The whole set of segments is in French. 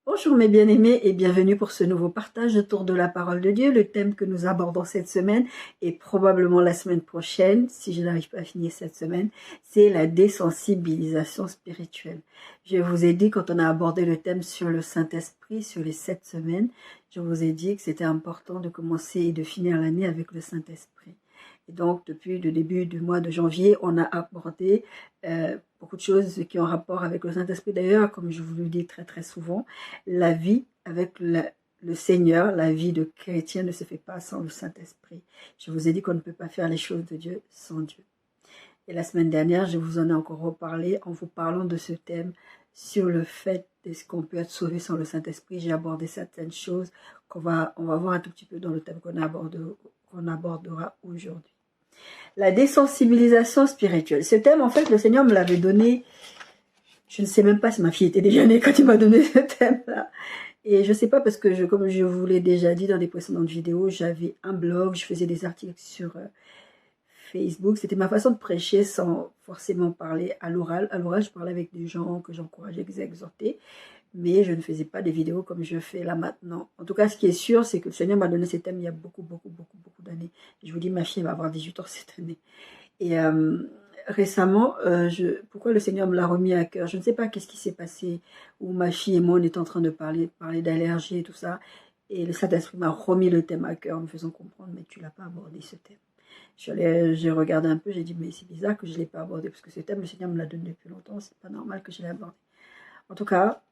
Bonjour mes bien-aimés et bienvenue pour ce nouveau partage autour de la parole de Dieu. Le thème que nous abordons cette semaine et probablement la semaine prochaine, si je n'arrive pas à finir cette semaine, c'est la désensibilisation spirituelle. Je vous ai dit quand on a abordé le thème sur le Saint-Esprit, sur les 7 semaines, je vous ai dit que c'était important de commencer et de finir l'année avec le Saint-Esprit. Et donc, depuis le début du mois de janvier, on a abordé beaucoup de choses qui ont rapport avec le Saint-Esprit. D'ailleurs, comme je vous le dis très très souvent, la vie avec le Seigneur, la vie de chrétien ne se fait pas sans le Saint-Esprit. Je vous ai dit qu'on ne peut pas faire les choses de Dieu sans Dieu. Et la semaine dernière, je vous en ai encore reparlé en vous parlant de ce thème sur le fait est-ce qu'on peut être sauvé sans le Saint-Esprit. J'ai abordé certaines choses on va voir un tout petit peu dans le thème qu'on abordera aujourd'hui. La désensibilisation spirituelle. Ce thème, en fait, le Seigneur me l'avait donné. Je ne sais même pas si ma fille était déjà née quand il m'a donné ce thème-là. Et je ne sais pas parce que, comme je vous l'ai déjà dit dans des précédentes vidéos, j'avais un blog, je faisais des articles sur Facebook. C'était ma façon de prêcher sans forcément parler à l'oral. À l'oral, je parlais avec des gens que j'encourageais, que j'exhortais. Mais je ne faisais pas des vidéos comme je fais là maintenant. En tout cas, ce qui est sûr, c'est que le Seigneur m'a donné ce thème il y a beaucoup d'années. Je vous dis, ma fille va avoir 18 ans cette année. Et récemment, pourquoi le Seigneur me l'a remis à cœur? Je ne sais pas qu'est-ce qui s'est passé, où ma fille et moi, on est en train de parler d'allergie et tout ça. Et le Saint-Esprit m'a remis le thème à cœur en me faisant comprendre, mais tu l'as pas abordé ce thème. J'ai regardé un peu, j'ai dit, mais c'est bizarre que je ne l'ai pas abordé, parce que ce thème, le Seigneur me l'a donné depuis longtemps, c'est pas normal que je l'ai abordé. En tout cas,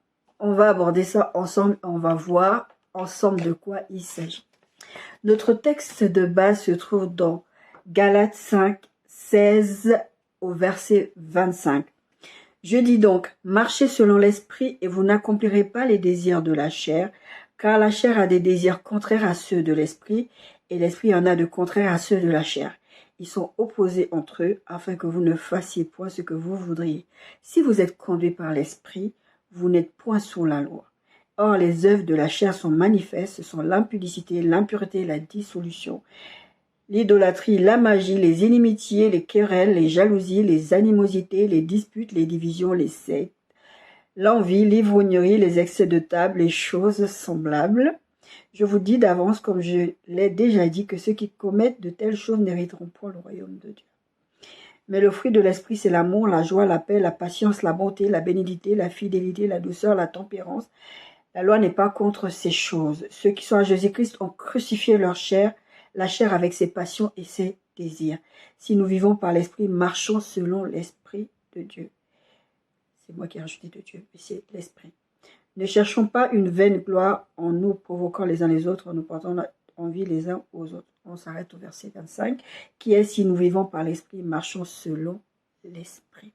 on va aborder ça ensemble, on va voir ensemble de quoi il s'agit. Notre texte de base se trouve dans Galates 5, 16 au verset 25. Je dis donc, marchez selon l'esprit et vous n'accomplirez pas les désirs de la chair, car la chair a des désirs contraires à ceux de l'esprit, et l'esprit en a de contraires à ceux de la chair. Ils sont opposés entre eux, afin que vous ne fassiez point ce que vous voudriez. Si vous êtes conduit par l'esprit, vous n'êtes point sous la loi. Or, les œuvres de la chair sont manifestes, ce sont l'impudicité, l'impureté, la dissolution, l'idolâtrie, la magie, les inimitiés, les querelles, les jalousies, les animosités, les disputes, les divisions, les sectes, l'envie, l'ivrognerie, les excès de table, les choses semblables. Je vous dis d'avance, comme je l'ai déjà dit, que ceux qui commettent de telles choses n'hériteront point le royaume de Dieu. Mais le fruit de l'esprit, c'est l'amour, la joie, la paix, la patience, la bonté, la bénignité, la fidélité, la douceur, la tempérance. La loi n'est pas contre ces choses. Ceux qui sont à Jésus-Christ ont crucifié leur chair, la chair avec ses passions et ses désirs. Si nous vivons par l'esprit, marchons selon l'esprit de Dieu. C'est moi qui ai rajouté de Dieu, mais c'est l'esprit. Ne cherchons pas une vaine gloire en nous provoquant les uns les autres, en nous portant envie les uns aux autres. On s'arrête au verset 25, qui est si nous vivons par l'esprit, marchons selon l'esprit.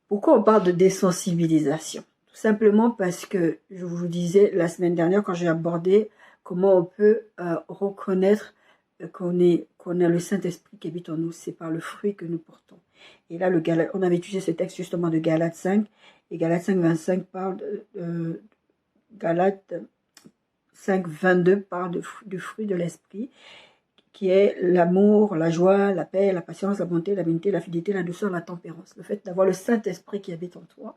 Pourquoi on parle de désensibilisation? Tout simplement parce que je vous disais la semaine dernière quand j'ai abordé comment on peut reconnaître qu'on a le Saint-Esprit qui habite en nous, c'est par le fruit que nous portons. Et là, on avait étudié ce texte justement de Galates 5, et Galates 5, 25 parle Galates 5, 22 parle du fruit de l'Esprit, qui est l'amour, la joie, la paix, la patience, la bonté, la bénignité, la fidélité, la douceur, la tempérance. Le fait d'avoir le Saint-Esprit qui habite en toi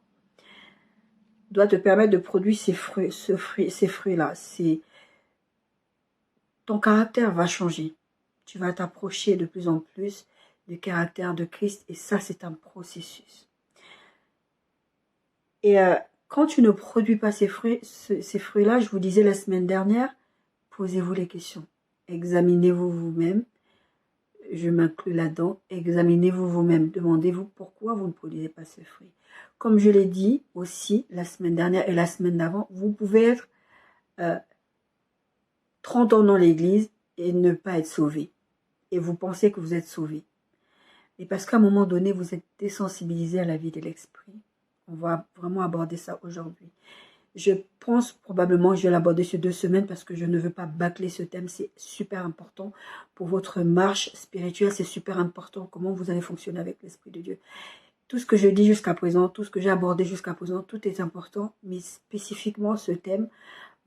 doit te permettre de produire ces fruits-là. Ton caractère va changer. Tu vas t'approcher de plus en plus du caractère de Christ et ça, c'est un processus. Et quand tu ne produis pas ces fruits-là, je vous disais la semaine dernière, posez-vous les questions. Examinez-vous vous-même. Je m'inclus là-dedans. Examinez-vous vous-même. Demandez-vous pourquoi vous ne produisez pas ce fruit. Comme je l'ai dit aussi la semaine dernière et la semaine d'avant, vous pouvez être 30 ans dans l'église et ne pas être sauvé. Et vous pensez que vous êtes sauvé. Et parce qu'à un moment donné, vous êtes désensibilisé à la vie de l'esprit. On va vraiment aborder ça aujourd'hui. Je pense probablement que je vais l'aborder sur 2 semaines parce que je ne veux pas bâcler ce thème. C'est super important pour votre marche spirituelle. C'est super important comment vous allez fonctionner avec l'Esprit de Dieu. Tout ce que je dis jusqu'à présent, tout ce que j'ai abordé jusqu'à présent, tout est important. Mais spécifiquement, ce thème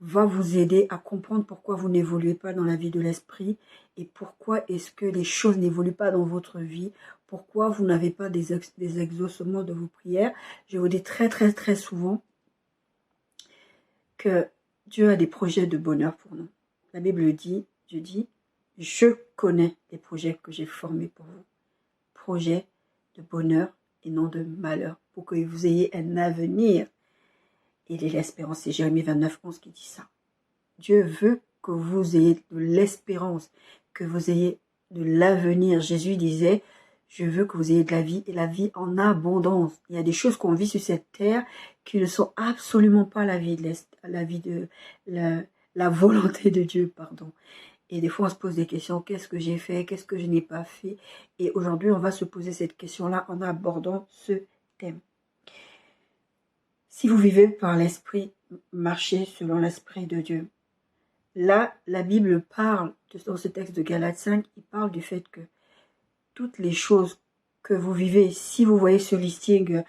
va vous aider à comprendre pourquoi vous n'évoluez pas dans la vie de l'Esprit et pourquoi est-ce que les choses n'évoluent pas dans votre vie, pourquoi vous n'avez pas des exaucements de vos prières. Je vous dis très souvent, que Dieu a des projets de bonheur pour nous. La Bible dit, Dieu dit, je connais les projets que j'ai formés pour vous. Projets de bonheur et non de malheur, pour que vous ayez un avenir et de l'espérance. C'est Jérémie 29, 11 qui dit ça. Dieu veut que vous ayez de l'espérance, que vous ayez de l'avenir. Jésus disait, je veux que vous ayez de la vie et la vie en abondance. Il y a des choses qu'on vit sur cette terre qui ne sont absolument pas la vie de la volonté de Dieu, pardon. Et des fois, on se pose des questions. Qu'est-ce que j'ai fait? Qu'est-ce que je n'ai pas fait? Et aujourd'hui, on va se poser cette question-là en abordant ce thème. Si vous vivez par l'esprit, marchez selon l'esprit de Dieu. Là, la Bible parle, dans ce texte de Galates 5, il parle du fait que toutes les choses que vous vivez, si vous voyez ce listing,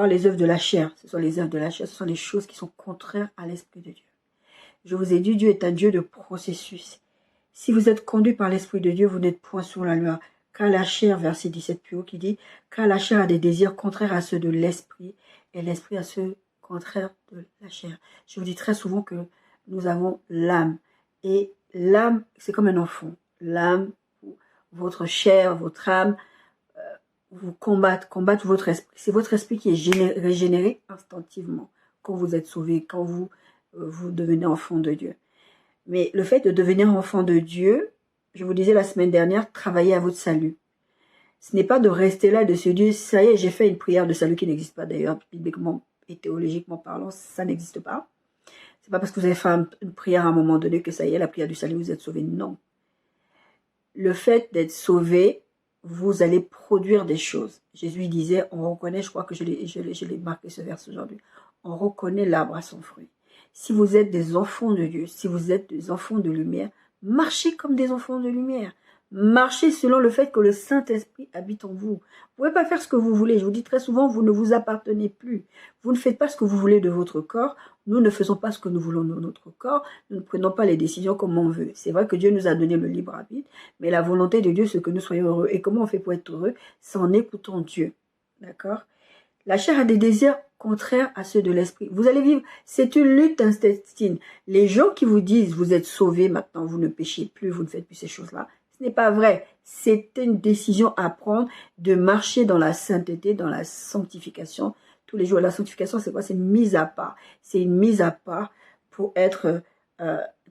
les œuvres de la chair, ce sont les œuvres de la chair, ce sont les choses qui sont contraires à l'esprit de Dieu. Je vous ai dit, Dieu est un Dieu de processus. Si vous êtes conduit par l'esprit de Dieu, vous n'êtes point sur la loi. Car la chair, verset 17 plus haut, qui dit, car la chair a des désirs contraires à ceux de l'esprit, et l'esprit a ceux contraires de la chair. Je vous dis très souvent que nous avons l'âme. Et l'âme, c'est comme un enfant. L'âme, votre chair, votre âme, vous combattent votre esprit. C'est votre esprit qui est régénéré instinctivement quand vous êtes sauvé, quand vous devenez enfant de Dieu. Mais le fait de devenir enfant de Dieu, je vous disais la semaine dernière, travaillez à votre salut. Ce n'est pas de rester là, de se dire, ça y est, j'ai fait une prière de salut qui n'existe pas d'ailleurs, bibliquement et théologiquement parlant, ça n'existe pas. C'est pas parce que vous avez fait une prière à un moment donné que ça y est, la prière du salut, vous êtes sauvé. Non. Le fait d'être sauvé, vous allez produire des choses. Jésus disait, on reconnaît, je crois que je l'ai marqué ce verset aujourd'hui, on reconnaît l'arbre à son fruit. Si vous êtes des enfants de Dieu, si vous êtes des enfants de lumière, marchez comme des enfants de lumière. Marchez selon le fait que le Saint-Esprit habite en vous. Vous ne pouvez pas faire ce que vous voulez. Je vous dis très souvent, vous ne vous appartenez plus. Vous ne faites pas ce que vous voulez de votre corps. Nous ne faisons pas ce que nous voulons de notre corps. Nous ne prenons pas les décisions comme on veut. C'est vrai que Dieu nous a donné le libre arbitre, mais la volonté de Dieu, c'est que nous soyons heureux. Et comment on fait pour être heureux? C'est en écoutant Dieu. D'accord? La chair a des désirs contraires à ceux de l'esprit. Vous allez vivre, c'est une lutte intestine. Les gens qui vous disent, vous êtes sauvés maintenant, vous ne péchez plus, vous ne faites plus ces choses-là, ce n'est pas vrai. C'est une décision à prendre de marcher dans la sainteté, dans la sanctification. Tous les jours, la sanctification, c'est quoi? C'est une mise à part. C'est une mise à part pour être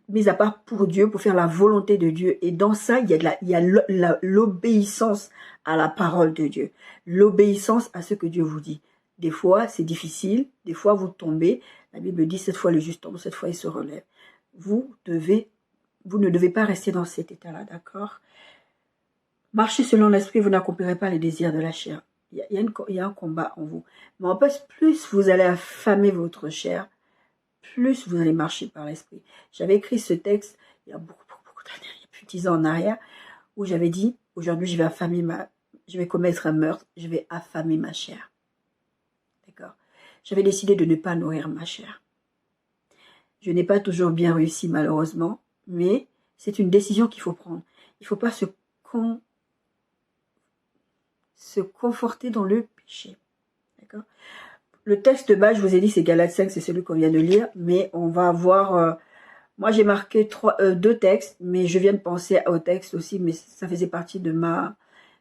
mise à part pour Dieu, pour faire la volonté de Dieu. Et dans ça, il y a l'obéissance à la parole de Dieu. L'obéissance à ce que Dieu vous dit. Des fois, c'est difficile. Des fois, vous tombez. La Bible dit, cette fois, le juste tombe, cette fois, il se relève. Vous ne devez pas rester dans cet état-là, d'accord? Marchez selon l'esprit, vous n'accomplirez pas les désirs de la chair. Il y a un combat en vous. Mais en plus vous allez affamer votre chair, plus vous allez marcher par l'esprit. J'avais écrit ce texte il y a beaucoup d'années, il y a plus de 10 ans en arrière, où j'avais dit, aujourd'hui je vais commettre un meurtre, je vais affamer ma chair. D'accord? J'avais décidé de ne pas nourrir ma chair. Je n'ai pas toujours bien réussi malheureusement, mais c'est une décision qu'il faut prendre. Il ne faut pas se conforter dans le péché. D'accord? Le texte de base, je vous ai dit, c'est Galates 5, c'est celui qu'on vient de lire, mais on va voir... moi, j'ai marqué deux textes, mais je viens de penser au texte aussi, mais ça faisait partie de ma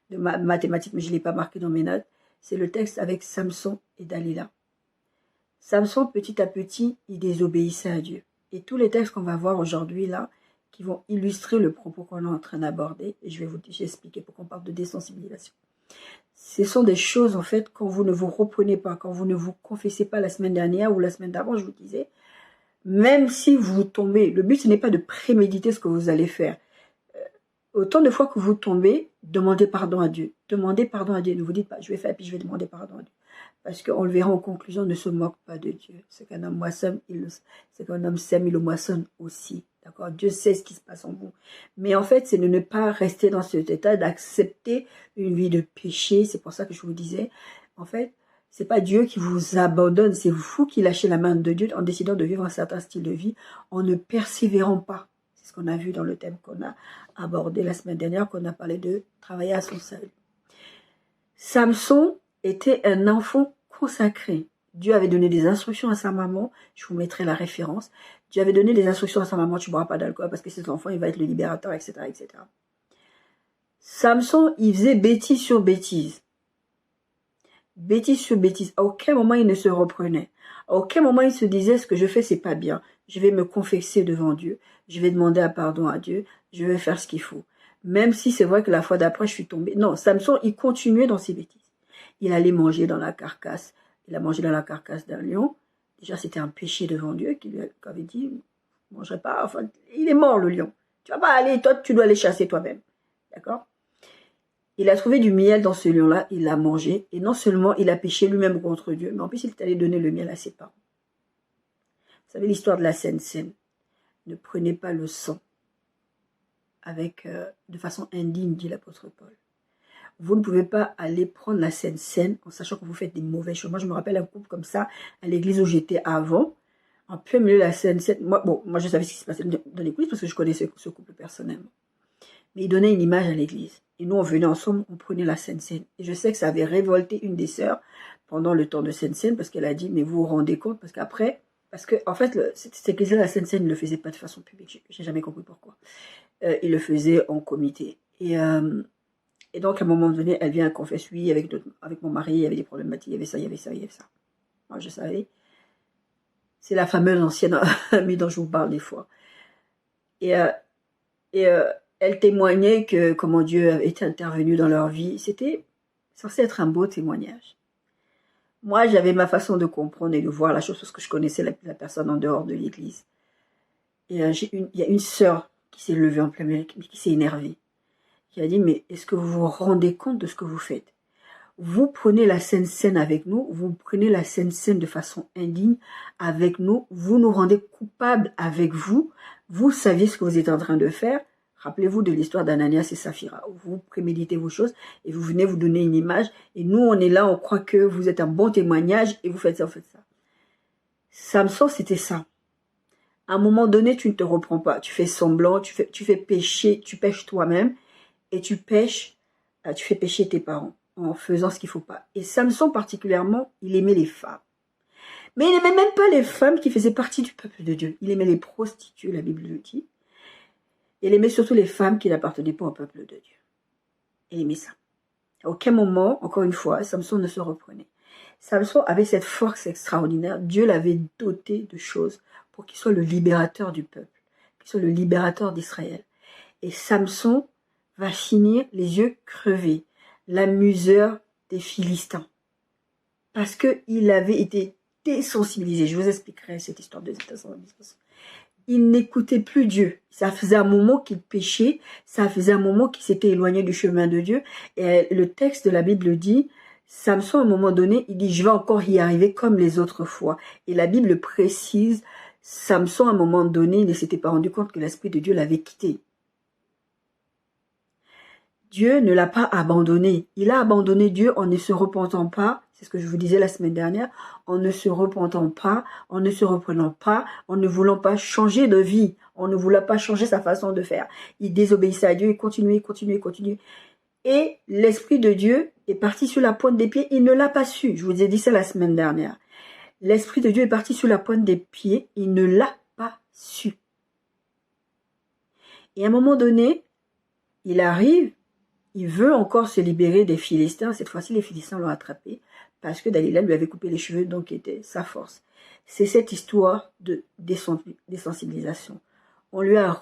mathématique, mais je ne l'ai pas marqué dans mes notes. C'est le texte avec Samson et Dalila. Samson, petit à petit, il désobéissait à Dieu. Et tous les textes qu'on va voir aujourd'hui, là, qui vont illustrer le propos qu'on est en train d'aborder, et je vais vous expliquer pourquoi on parle de désensibilisation. Ce sont des choses, en fait, quand vous ne vous reprenez pas, quand vous ne vous confessez pas la semaine dernière ou la semaine d'avant, je vous disais, même si vous tombez, le but, ce n'est pas de préméditer ce que vous allez faire. Autant de fois que vous tombez, demandez pardon à Dieu. Demandez pardon à Dieu. Ne vous dites pas, je vais faire, puis je vais demander pardon à Dieu. Parce qu'on le verra en conclusion, ne se moque pas de Dieu. C'est qu'un homme moissonne, c'est qu'un homme sème, il le moissonne aussi. D'accord? Dieu sait ce qui se passe en vous. Mais en fait, c'est de ne pas rester dans cet état, d'accepter une vie de péché. C'est pour ça que je vous disais, en fait, c'est pas Dieu qui vous abandonne, c'est vous qui lâchez la main de Dieu en décidant de vivre un certain style de vie, en ne persévérant pas. C'est ce qu'on a vu dans le thème qu'on a abordé la semaine dernière, qu'on a parlé de travailler à son salut. Samson était un enfant consacré. Dieu avait donné des instructions à sa maman, je vous mettrai la référence. Dieu avait donné des instructions à sa maman, tu ne boiras pas d'alcool parce que cet enfant, il va être le libérateur, etc., etc. Samson, il faisait bêtise sur bêtise. Bêtise sur bêtise. À aucun moment, il ne se reprenait. À aucun moment, il se disait, ce que je fais, c'est pas bien. Je vais me confesser devant Dieu. Je vais demander pardon à Dieu. Je vais faire ce qu'il faut. Même si c'est vrai que la fois d'après, je suis tombée. Non, Samson, il continuait dans ses bêtises. Il allait manger dans la carcasse. Il a mangé dans la carcasse d'un lion. Déjà, c'était un péché devant Dieu qui lui avait dit, ne mangerai pas. Enfin, il est mort, le lion. Tu vas pas aller, toi, tu dois aller chasser toi-même. D'accord? Il a trouvé du miel dans ce lion-là, il l'a mangé. Et non seulement il a péché lui-même contre Dieu, mais en plus, il est allé donner le miel à ses parents. Vous savez l'histoire de la Sainte Seine. Ne prenez pas le sang de façon indigne, dit l'apôtre Paul. Vous ne pouvez pas aller prendre la Sainte Seine en sachant que vous faites des mauvaises choses. Moi, je me rappelle un couple comme ça à l'église où j'étais avant, en plein milieu de la Sainte Seine. Moi, je savais ce qui se passait dans l'église parce que je connaissais ce couple personnellement. Mais il donnait une image à l'église. Et nous, on venait ensemble, on prenait la Sainte Seine. Et je sais que ça avait révolté une des sœurs pendant le temps de Sainte Seine parce qu'elle a dit, mais vous vous rendez compte, parce que en fait, cette église-là, la Sainte Seine, ne le faisait pas de façon publique. J'ai jamais compris pourquoi. Il le faisait en comité. Et donc, à un moment donné, elle vient, elle confesse, oui, avec mon mari, il y avait des problématiques, il y avait ça, il y avait ça, il y avait ça. Moi, je savais. C'est la fameuse ancienne amie dont je vous parle des fois. Elle témoignait que comment Dieu était intervenu dans leur vie. C'était censé être un beau témoignage. Moi, j'avais ma façon de comprendre et de voir la chose parce que je connaissais la personne en dehors de l'église. Et il y a une sœur qui s'est levée en plein milieu, qui s'est énervée. Qui a dit, mais est-ce que vous vous rendez compte de ce que vous faites? Vous prenez la Sainte Seine avec nous, vous prenez la Sainte Seine de façon indigne avec nous, vous nous rendez coupables avec vous, vous saviez ce que vous êtes en train de faire. Rappelez-vous de l'histoire d'Ananias et Saphira. Vous préméditez vos choses et vous venez vous donner une image. Et nous, on est là, on croit que vous êtes un bon témoignage et vous faites ça, vous faites ça. Samson, c'était ça. À un moment donné, tu ne te reprends pas. Tu fais semblant, tu fais pécher, tu pêches toi-même et tu fais pécher tes parents en faisant ce qu'il ne faut pas. Et Samson particulièrement, il aimait les femmes. Mais il n'aimait même pas les femmes qui faisaient partie du peuple de Dieu. Il aimait les prostituées, la Bible le dit. Il aimait surtout les femmes qui n'appartenaient pas au peuple de Dieu. Il aimait ça. À aucun moment, encore une fois, Samson ne se reprenait. Samson avait cette force extraordinaire. Dieu l'avait doté de choses pour qu'il soit le libérateur du peuple, qu'il soit le libérateur d'Israël. Et Samson va finir les yeux crevés, l'amuseur des Philistins. Parce qu'il avait été désensibilisé. Je vous expliquerai cette histoire de désensibilisation. Il n'écoutait plus Dieu. Ça faisait un moment qu'il péchait, ça faisait un moment qu'il s'était éloigné du chemin de Dieu. Et le texte de la Bible dit, Samson, à un moment donné, il dit, je vais encore y arriver comme les autres fois. Et la Bible précise, Samson, à un moment donné, il ne s'était pas rendu compte que l'Esprit de Dieu l'avait quitté. Dieu ne l'a pas abandonné. Il a abandonné Dieu en ne se repentant pas. C'est ce que je vous disais la semaine dernière. En ne se repentant pas, en ne se reprenant pas, en ne voulant pas changer de vie, en ne voulant pas changer sa façon de faire. Il désobéissait à Dieu et continuait. Et l'Esprit de Dieu est parti sur la pointe des pieds. Il ne l'a pas su. Je vous ai dit ça la semaine dernière. L'Esprit de Dieu est parti sur la pointe des pieds. Il ne l'a pas su. Et à un moment donné, il arrive. Il veut encore se libérer des Philistins. Cette fois-ci, les Philistins l'ont attrapé parce que Dalila lui avait coupé les cheveux, donc était sa force. C'est cette histoire de désensibilisation. On lui a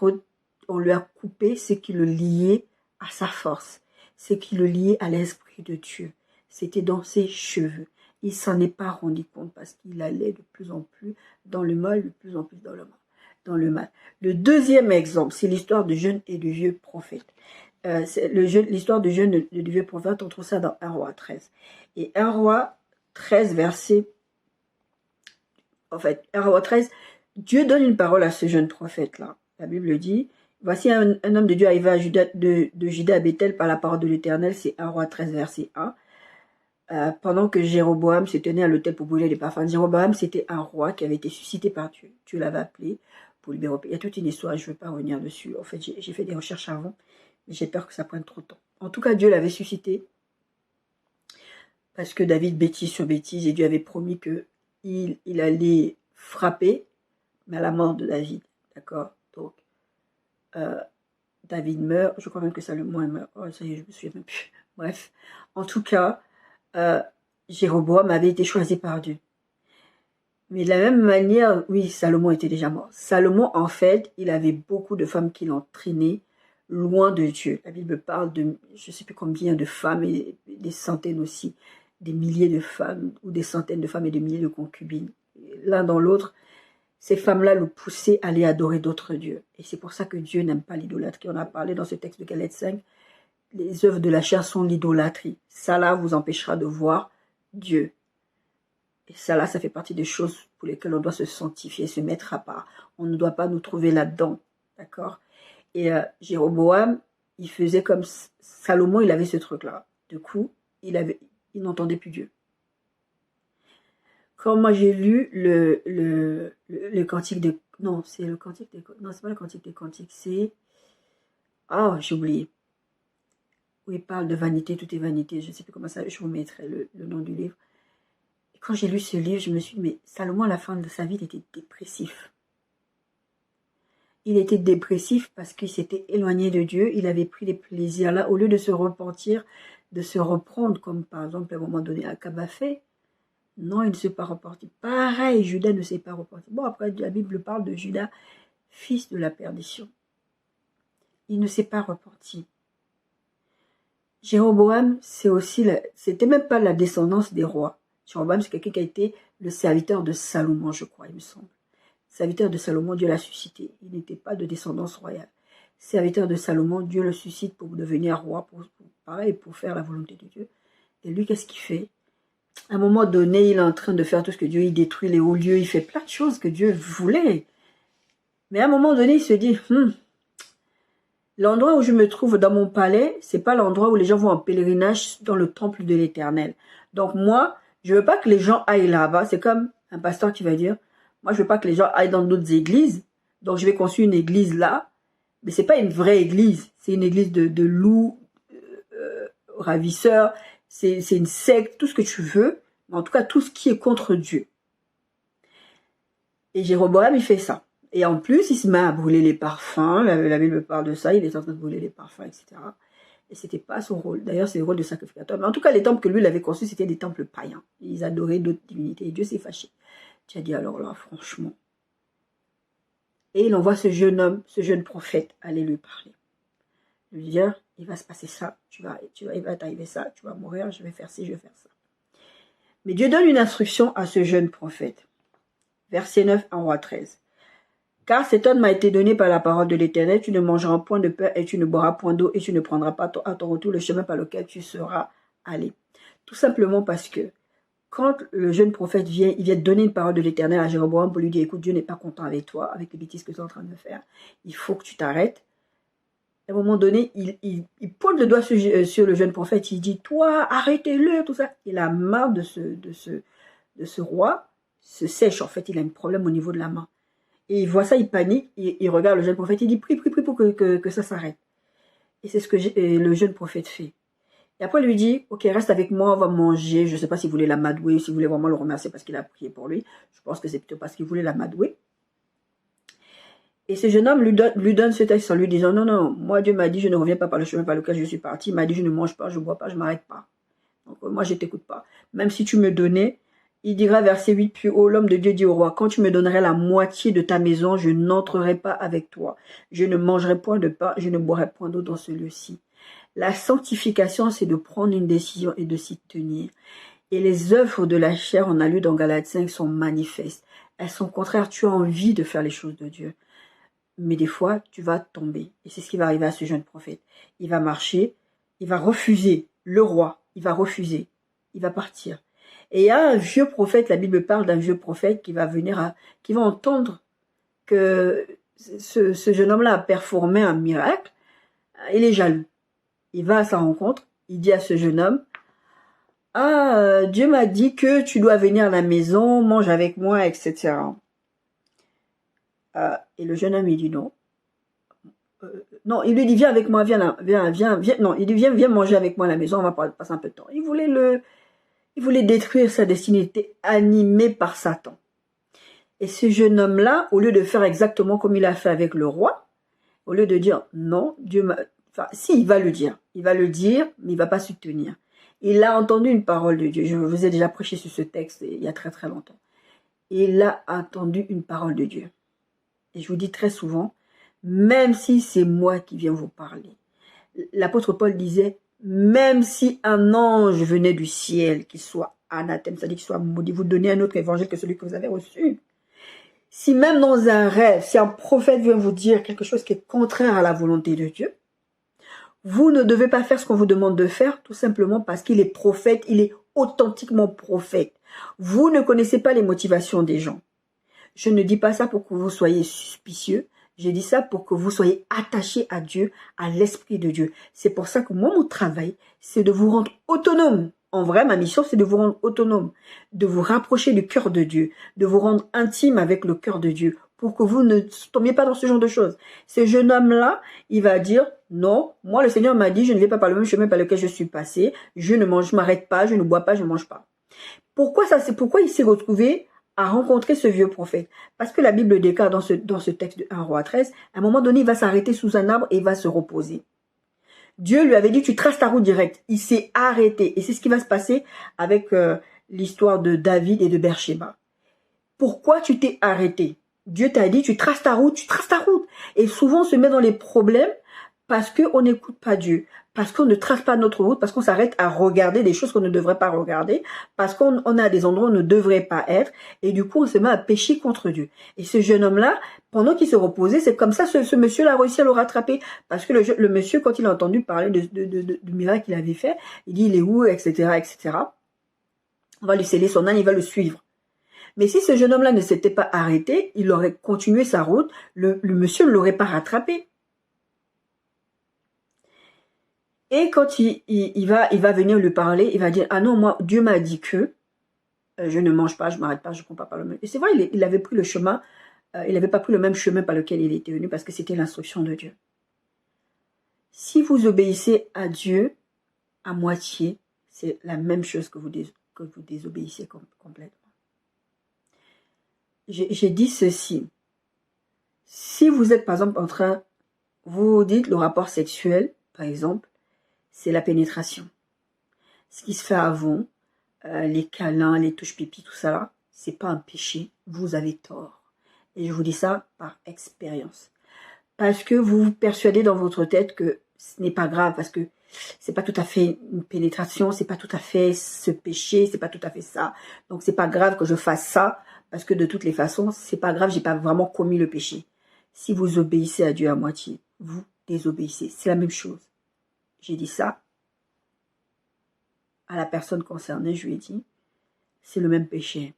coupé ce qui le liait à sa force, ce qui le liait à l'Esprit de Dieu. C'était dans ses cheveux. Il s'en est pas rendu compte parce qu'il allait de plus en plus dans le mal, de plus en plus dans le mal. Le deuxième exemple, c'est l'histoire du jeune et du vieux prophète. L'histoire du jeune et du vieux prophète, on trouve ça dans 1 roi 13. Et 1 roi 13, En fait, 1 roi 13, Dieu donne une parole à ce jeune prophète-là. La Bible dit, voici un homme de Dieu arrivé de Juda à Bethel par la parole de l'Éternel, c'est 1 roi 13, verset 1. Pendant que Jéroboam se tenait à l'autel pour brûler les parfums. Jéroboam, c'était un roi qui avait été suscité par Dieu. Dieu l'avait appelé pour libérer. Il y a toute une histoire, je ne veux pas revenir dessus. En fait, j'ai fait des recherches avant. J'ai peur que ça prenne trop de temps. En tout cas, Dieu l'avait suscité parce que David bêtise sur bêtise et Dieu avait promis que il allait frapper, mais à la mort de David, d'accord? Donc, David meurt, je crois même que Salomon meurt, oh, ça y est, je me souviens même plus. Bref, en tout cas, Jéroboam avait été choisi par Dieu. Mais de la même manière, oui, Salomon était déjà mort. Salomon, en fait, il avait beaucoup de femmes qui l'entraînaient loin de Dieu. La Bible parle de, je ne sais plus combien de femmes, et des centaines aussi, des milliers de femmes, ou des centaines de femmes et des milliers de concubines. L'un dans l'autre, ces femmes-là le poussaient à aller adorer d'autres dieux. Et c'est pour ça que Dieu n'aime pas l'idolâtrie. On a parlé dans ce texte de Galates 5, les œuvres de la chair sont l'idolâtrie. Ça là vous empêchera de voir Dieu. Et ça là, ça fait partie des choses pour lesquelles on doit se sanctifier, se mettre à part. On ne doit pas nous trouver là-dedans. D'accord? Et Jéroboam, il faisait comme Salomon, il avait ce truc-là. Du coup, il n'entendait plus Dieu. Quand moi j'ai lu le cantique des... Non, c'est le cantique des... Non, c'est pas le cantique des cantiques, c'est... Ah, j'ai oublié. Où il parle de vanité, tout est vanité. Je ne sais plus comment ça... Je vous mettrai le nom du livre. Et quand j'ai lu ce livre, je me suis dit, mais Salomon, à la fin de sa vie, il était dépressif. Il était dépressif parce qu'il s'était éloigné de Dieu. Il avait pris des plaisirs là. Au lieu de se repentir, de se reprendre, comme par exemple à un moment donné Akab a fait, non, il ne s'est pas repenti. Pareil, Judas ne s'est pas repenti. Bon, après, la Bible parle de Judas, fils de la perdition. Il ne s'est pas repenti. Jéroboam, c'était même pas la descendance des rois. Jéroboam, c'est quelqu'un qui a été le serviteur de Salomon, je crois, il me semble. Serviteur de Salomon, Dieu l'a suscité. Il n'était pas de descendance royale. Serviteur de Salomon, Dieu le suscite pour devenir roi, pour faire la volonté de Dieu. Et lui, qu'est-ce qu'il fait? À un moment donné, il est en train de faire tout ce que Dieu, il détruit les hauts lieux, il fait plein de choses que Dieu voulait. Mais à un moment donné, il se dit, l'endroit où je me trouve dans mon palais, c'est pas l'endroit où les gens vont en pèlerinage dans le temple de l'Éternel. Donc moi, je veux pas que les gens aillent là-bas. C'est comme un pasteur qui va dire, moi je veux pas que les gens aillent dans d'autres églises, donc je vais construire une église là. Mais c'est pas une vraie église, c'est une église de loups, ravisseurs, c'est une secte, tout ce que tu veux, mais en tout cas tout ce qui est contre Dieu. Et Jéroboam, il fait ça. Et en plus, il se met à brûler les parfums, la Bible parle de ça, il est en train de brûler les parfums, etc. Et c'était pas son rôle. D'ailleurs, c'est le rôle de sacrificateur. Mais en tout cas, les temples que lui, il avait construits, c'était des temples païens. Ils adoraient d'autres divinités. Et Dieu s'est fâché. Tu as dit, alors là, franchement. Et il envoie ce jeune homme, ce jeune prophète, aller lui parler. Lui dire, il va se passer ça, il va t'arriver ça, tu vas mourir, je vais faire ci, je vais faire ça. Mais Dieu donne une instruction à ce jeune prophète. Verset 9 en roi 13. Car cet homme m'a été donné par la parole de l'Éternel, tu ne mangeras point de pain et tu ne boiras point d'eau et tu ne prendras pas à ton retour le chemin par lequel tu seras allé. Tout simplement parce que quand le jeune prophète vient, il vient donner une parole de l'Éternel à Jéroboam pour lui dire, écoute, Dieu n'est pas content avec toi, avec les bêtises que tu es en train de faire. Il faut que tu t'arrêtes. À un moment donné, il pointe le doigt sur le jeune prophète, il dit, toi, arrêtez-le, tout ça. Il a marre de ce roi, se sèche, en fait, il a un problème au niveau de la main. Et il voit ça, il panique, il regarde le jeune prophète, il dit, prie pour que ça s'arrête. Et c'est ce que le jeune prophète fait. Et après, il lui dit, ok, reste avec moi, on va manger. Je ne sais pas s'il voulait l'amadouer ou s'il voulait vraiment le remercier parce qu'il a prié pour lui. Je pense que c'est plutôt parce qu'il voulait l'amadouer. Et ce jeune homme lui donne ce texte en lui disant, non, non, moi Dieu m'a dit, je ne reviens pas par le chemin par lequel je suis parti. Il m'a dit, je ne mange pas, je ne bois pas, je ne m'arrête pas. Donc moi, je ne t'écoute pas. Même si tu me donnais, il dira verset 8, puis oh, l'homme de Dieu dit au roi, quand tu me donnerais la moitié de ta maison, je n'entrerai pas avec toi. Je ne mangerai point de pain, je ne boirai point d'eau dans ce lieu-ci. La sanctification, c'est de prendre une décision et de s'y tenir. Et les œuvres de la chair, on a lu dans Galates 5, sont manifestes. Elles sont contraires, tu as envie de faire les choses de Dieu. Mais des fois, tu vas tomber. Et c'est ce qui va arriver à ce jeune prophète. Il va marcher, il va refuser le roi, il va refuser, il va partir. Et il y a un vieux prophète, la Bible parle d'un vieux prophète qui va qui va entendre que ce jeune homme-là a performé un miracle. Il est jaloux. Il va à sa rencontre, il dit à ce jeune homme, « Ah, Dieu m'a dit que tu dois venir à la maison, mange avec moi, etc. » Et le jeune homme, il dit non. Non, il lui dit, viens avec moi, viens. Non, il dit, viens manger avec moi à la maison, on va passer un peu de temps. Il voulait Il voulait détruire sa destinée, il était animé par Satan. Et ce jeune homme-là, au lieu de faire exactement comme il a fait avec le roi, au lieu de dire non, Dieu m'a... Enfin, si, il va le dire, mais il ne va pas se tenir. Il a entendu une parole de Dieu. Je vous ai déjà prêché sur ce texte il y a très très longtemps. Il a entendu une parole de Dieu. Et je vous dis très souvent, même si c'est moi qui viens vous parler, l'apôtre Paul disait, même si un ange venait du ciel, qu'il soit anathème, c'est-à-dire qu'il soit maudit, vous donnez un autre évangile que celui que vous avez reçu. Si même dans un rêve, si un prophète vient vous dire quelque chose qui est contraire à la volonté de Dieu, vous ne devez pas faire ce qu'on vous demande de faire, tout simplement parce qu'il est prophète, il est authentiquement prophète. Vous ne connaissez pas les motivations des gens. Je ne dis pas ça pour que vous soyez suspicieux, je dis ça pour que vous soyez attachés à Dieu, à l'Esprit de Dieu. C'est pour ça que moi, mon travail, c'est de vous rendre autonome. En vrai, ma mission, c'est de vous rendre autonome, de vous rapprocher du cœur de Dieu, de vous rendre intime avec le cœur de Dieu, pour que vous ne tombiez pas dans ce genre de choses. Ce jeune homme-là, il va dire, non, moi, le Seigneur m'a dit, je ne vais pas par le même chemin par lequel je suis passé, je ne m'arrête pas, je ne bois pas, je ne mange pas. Pourquoi il s'est retrouvé à rencontrer ce vieux prophète? Parce que la Bible déclare dans ce texte de 1 Roi 13, à un moment donné, il va s'arrêter sous un arbre et il va se reposer. Dieu lui avait dit, tu traces ta route directe. Il s'est arrêté. Et c'est ce qui va se passer avec l'histoire de David et de Beersheba. Pourquoi tu t'es arrêté? Dieu t'a dit, tu traces ta route, tu traces ta route. Et souvent, on se met dans les problèmes parce qu'on n'écoute pas Dieu, parce qu'on ne trace pas notre route, parce qu'on s'arrête à regarder des choses qu'on ne devrait pas regarder, parce qu'on a des endroits où on ne devrait pas être, et du coup, on se met à pécher contre Dieu. Et ce jeune homme-là, pendant qu'il se reposait, c'est comme ça, ce monsieur-là a réussi à le rattraper, parce que le monsieur, quand il a entendu parler du miracle qu'il avait fait, il dit, il est où, etc., etc. On va lui sceller son âne, il va le suivre. Mais si ce jeune homme-là ne s'était pas arrêté, il aurait continué sa route, le monsieur ne l'aurait pas rattrapé. Et quand il va venir lui parler, il va dire, ah non, moi, Dieu m'a dit que je ne mange pas, je ne m'arrête pas, je ne comprends pas le même. Et c'est vrai, il avait pris le chemin, il n'avait pas pris le même chemin par lequel il était venu parce que c'était l'instruction de Dieu. Si vous obéissez à Dieu à moitié, c'est la même chose que vous désobéissez complètement. J'ai dit ceci. Si vous êtes, par exemple, vous dites le rapport sexuel, par exemple, c'est la pénétration. Ce qui se fait avant, les câlins, les touches pipi, tout ça là, c'est pas un péché, vous avez tort. Et je vous dis ça par expérience. Parce que vous vous persuadez dans votre tête que ce n'est pas grave, parce que c'est pas tout à fait une pénétration, c'est pas tout à fait ce péché, c'est pas tout à fait ça. Donc c'est pas grave que je fasse ça, parce que de toutes les façons, c'est pas grave, j'ai pas vraiment commis le péché. Si vous obéissez à Dieu à moitié, vous désobéissez. C'est la même chose. J'ai dit ça à la personne concernée, je lui ai dit, c'est le même péché.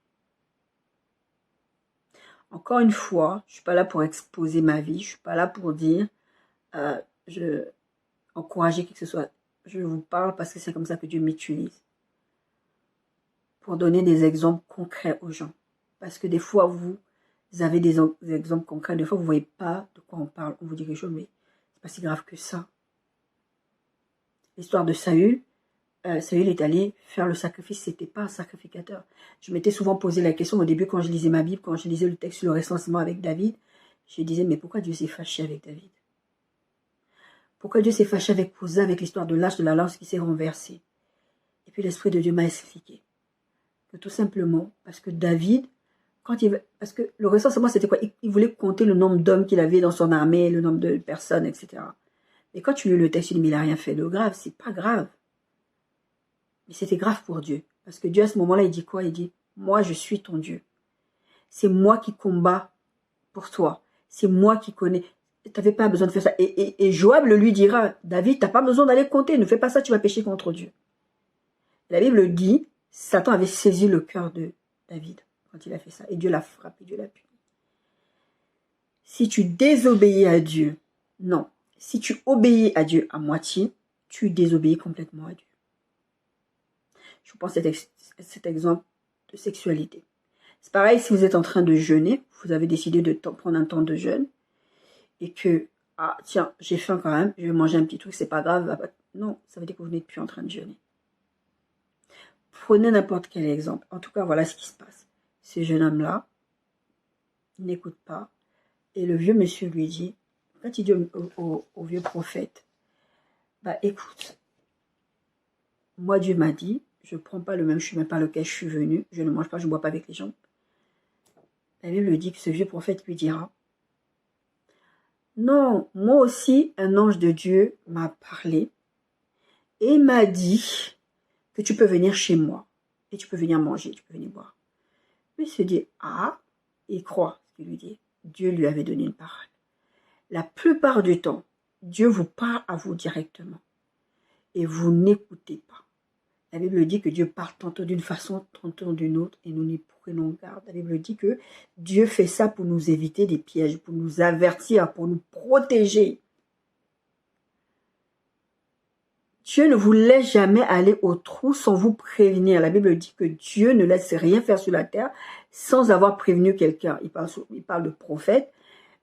Encore une fois, je ne suis pas là pour exposer ma vie, je ne suis pas là pour dire, encourager qui que ce soit. Je vous parle parce que c'est comme ça que Dieu m'utilise. Pour donner des exemples concrets aux gens. Parce que des fois, vous avez des exemples concrets, des fois, vous ne voyez pas de quoi on parle. On vous dit quelque chose, mais c'est pas si grave que ça. L'histoire de Saül, Saül est allé faire le sacrifice, c'était pas un sacrificateur. Je m'étais souvent posé la question au début quand je lisais ma Bible, quand je lisais le texte sur le recensement avec David, je disais, mais pourquoi Dieu s'est fâché avec David? Pourquoi Dieu s'est fâché avec Uzzah, avec l'histoire de l'âge de la lance qui s'est renversée? Et puis l'Esprit de Dieu m'a expliqué que tout simplement, parce que David, parce que le recensement c'était quoi? Il voulait compter le nombre d'hommes qu'il avait dans son armée, le nombre de personnes, etc. Et quand tu lis le texte, il dit, mais il n'a rien fait de grave, c'est pas grave. Mais c'était grave pour Dieu. Parce que Dieu, à ce moment-là, il dit quoi? Il dit, moi, je suis ton Dieu. C'est moi qui combats pour toi. C'est moi qui connais. Tu n'avais pas besoin de faire ça. Et Joab le lui dira, David, tu n'as pas besoin d'aller compter. Ne fais pas ça, tu vas pécher contre Dieu. La Bible dit, Satan avait saisi le cœur de David quand il a fait ça. Et Dieu l'a frappé, Dieu l'a puni. Si tu désobéis à Dieu, non. Si tu obéis à Dieu à moitié, tu désobéis complètement à Dieu. Je vous prends cet exemple de sexualité. C'est pareil si vous êtes en train de jeûner, vous avez décidé de prendre un temps de jeûne et que, ah tiens, j'ai faim quand même, je vais manger un petit truc, c'est pas grave. Non, ça veut dire que vous n'êtes plus en train de jeûner. Prenez n'importe quel exemple. En tout cas, voilà ce qui se passe. Ce jeune homme-là n'écoute pas. Et le vieux monsieur lui dit, quand il dit au vieux prophète, bah écoute, moi Dieu m'a dit, je ne prends pas le même chemin par lequel je suis venu, je ne mange pas, je ne bois pas avec les gens. La Bible dit que ce vieux prophète lui dira, non, moi aussi, un ange de Dieu m'a parlé et m'a dit que tu peux venir chez moi et tu peux venir manger, tu peux venir boire. Lui se dit, ah, il croit ce qu'il lui dit. Dieu lui avait donné une parole. La plupart du temps, Dieu vous parle à vous directement et vous n'écoutez pas. La Bible dit que Dieu parle tantôt d'une façon, tantôt d'une autre et nous n'y prenons garde. La Bible dit que Dieu fait ça pour nous éviter des pièges, pour nous avertir, pour nous protéger. Dieu ne vous laisse jamais aller au trou sans vous prévenir. La Bible dit que Dieu ne laisse rien faire sur la terre sans avoir prévenu quelqu'un. Il parle de prophète,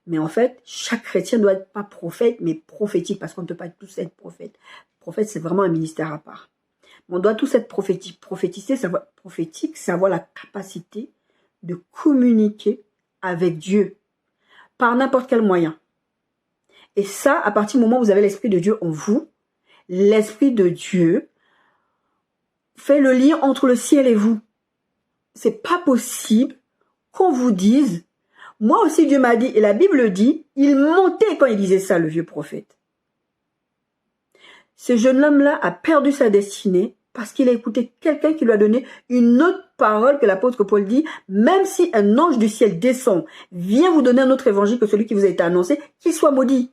mais en fait, chaque chrétien doit être pas prophète, mais prophétique, parce qu'on ne peut pas tous être prophète. Prophète, c'est vraiment un ministère à part. On doit tous être prophétique. Prophétique, c'est avoir la capacité de communiquer avec Dieu par n'importe quel moyen. Et ça, à partir du moment où vous avez l'Esprit de Dieu en vous, l'Esprit de Dieu fait le lien entre le ciel et vous. C'est pas possible qu'on vous dise, moi aussi Dieu m'a dit, et la Bible dit, il montait quand il disait ça, le vieux prophète. Ce jeune homme-là a perdu sa destinée parce qu'il a écouté quelqu'un qui lui a donné une autre parole que l'apôtre Paul dit, même si un ange du ciel descend, vient vous donner un autre évangile que celui qui vous a été annoncé, qu'il soit maudit.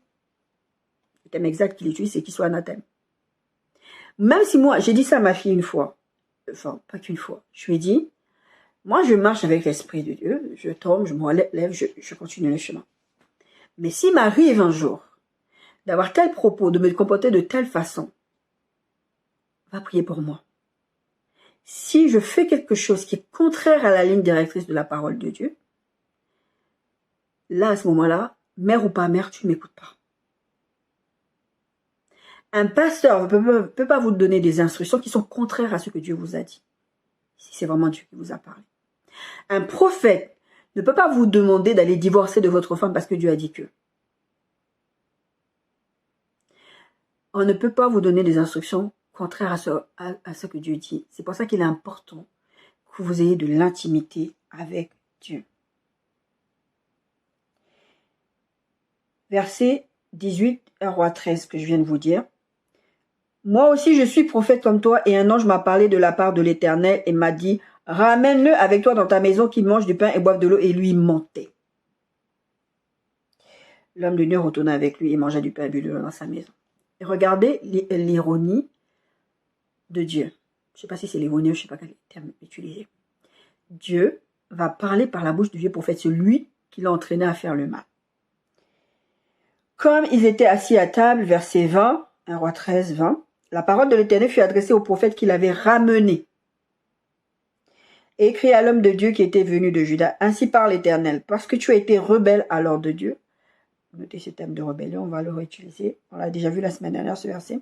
Le thème exact qu'il utilise, c'est qu'il soit anathème. Même si moi, j'ai dit ça à ma fille une fois, enfin, pas qu'une fois, je lui ai dit, moi je marche avec l'Esprit de Dieu, je tombe, je me relève, je continue le chemin. Mais s'il m'arrive un jour d'avoir tel propos, de me comporter de telle façon, va prier pour moi. Si je fais quelque chose qui est contraire à la ligne directrice de la parole de Dieu, là, à ce moment-là, mère ou pas mère, tu ne m'écoutes pas. Un pasteur ne peut pas vous donner des instructions qui sont contraires à ce que Dieu vous a dit. Si c'est vraiment Dieu qui vous a parlé. Un prophète ne peut pas vous demander d'aller divorcer de votre femme parce que Dieu a dit que. On ne peut pas vous donner des instructions contraires à ce que Dieu dit. C'est pour ça qu'il est important que vous ayez de l'intimité avec Dieu. Verset 18, 1 Roi 13 que je viens de vous dire. Moi aussi je suis prophète comme toi et un ange m'a parlé de la part de l'Éternel et m'a dit, ramène-le avec toi dans ta maison qu'il mange du pain et boive de l'eau, et lui mentait. L'homme de Dieu retourna avec lui et mangea du pain et but de l'eau dans sa maison. Et regardez l'ironie de Dieu. Je ne sais pas si c'est l'ironie, je ne sais pas quel terme utiliser. Dieu va parler par la bouche du vieux prophète, celui qui l'a entraîné à faire le mal. Comme ils étaient assis à table, verset 20, 1 Roi 13, 20, la parole de l'Éternel fut adressée au prophète qui l'avait ramené. Et écrit à l'homme de Dieu qui était venu de Juda, ainsi parle l'Éternel, parce que tu as été rebelle à l'ordre de Dieu. Notez ce thème de rébellion, on va le réutiliser. On l'a déjà vu la semaine dernière, ce verset.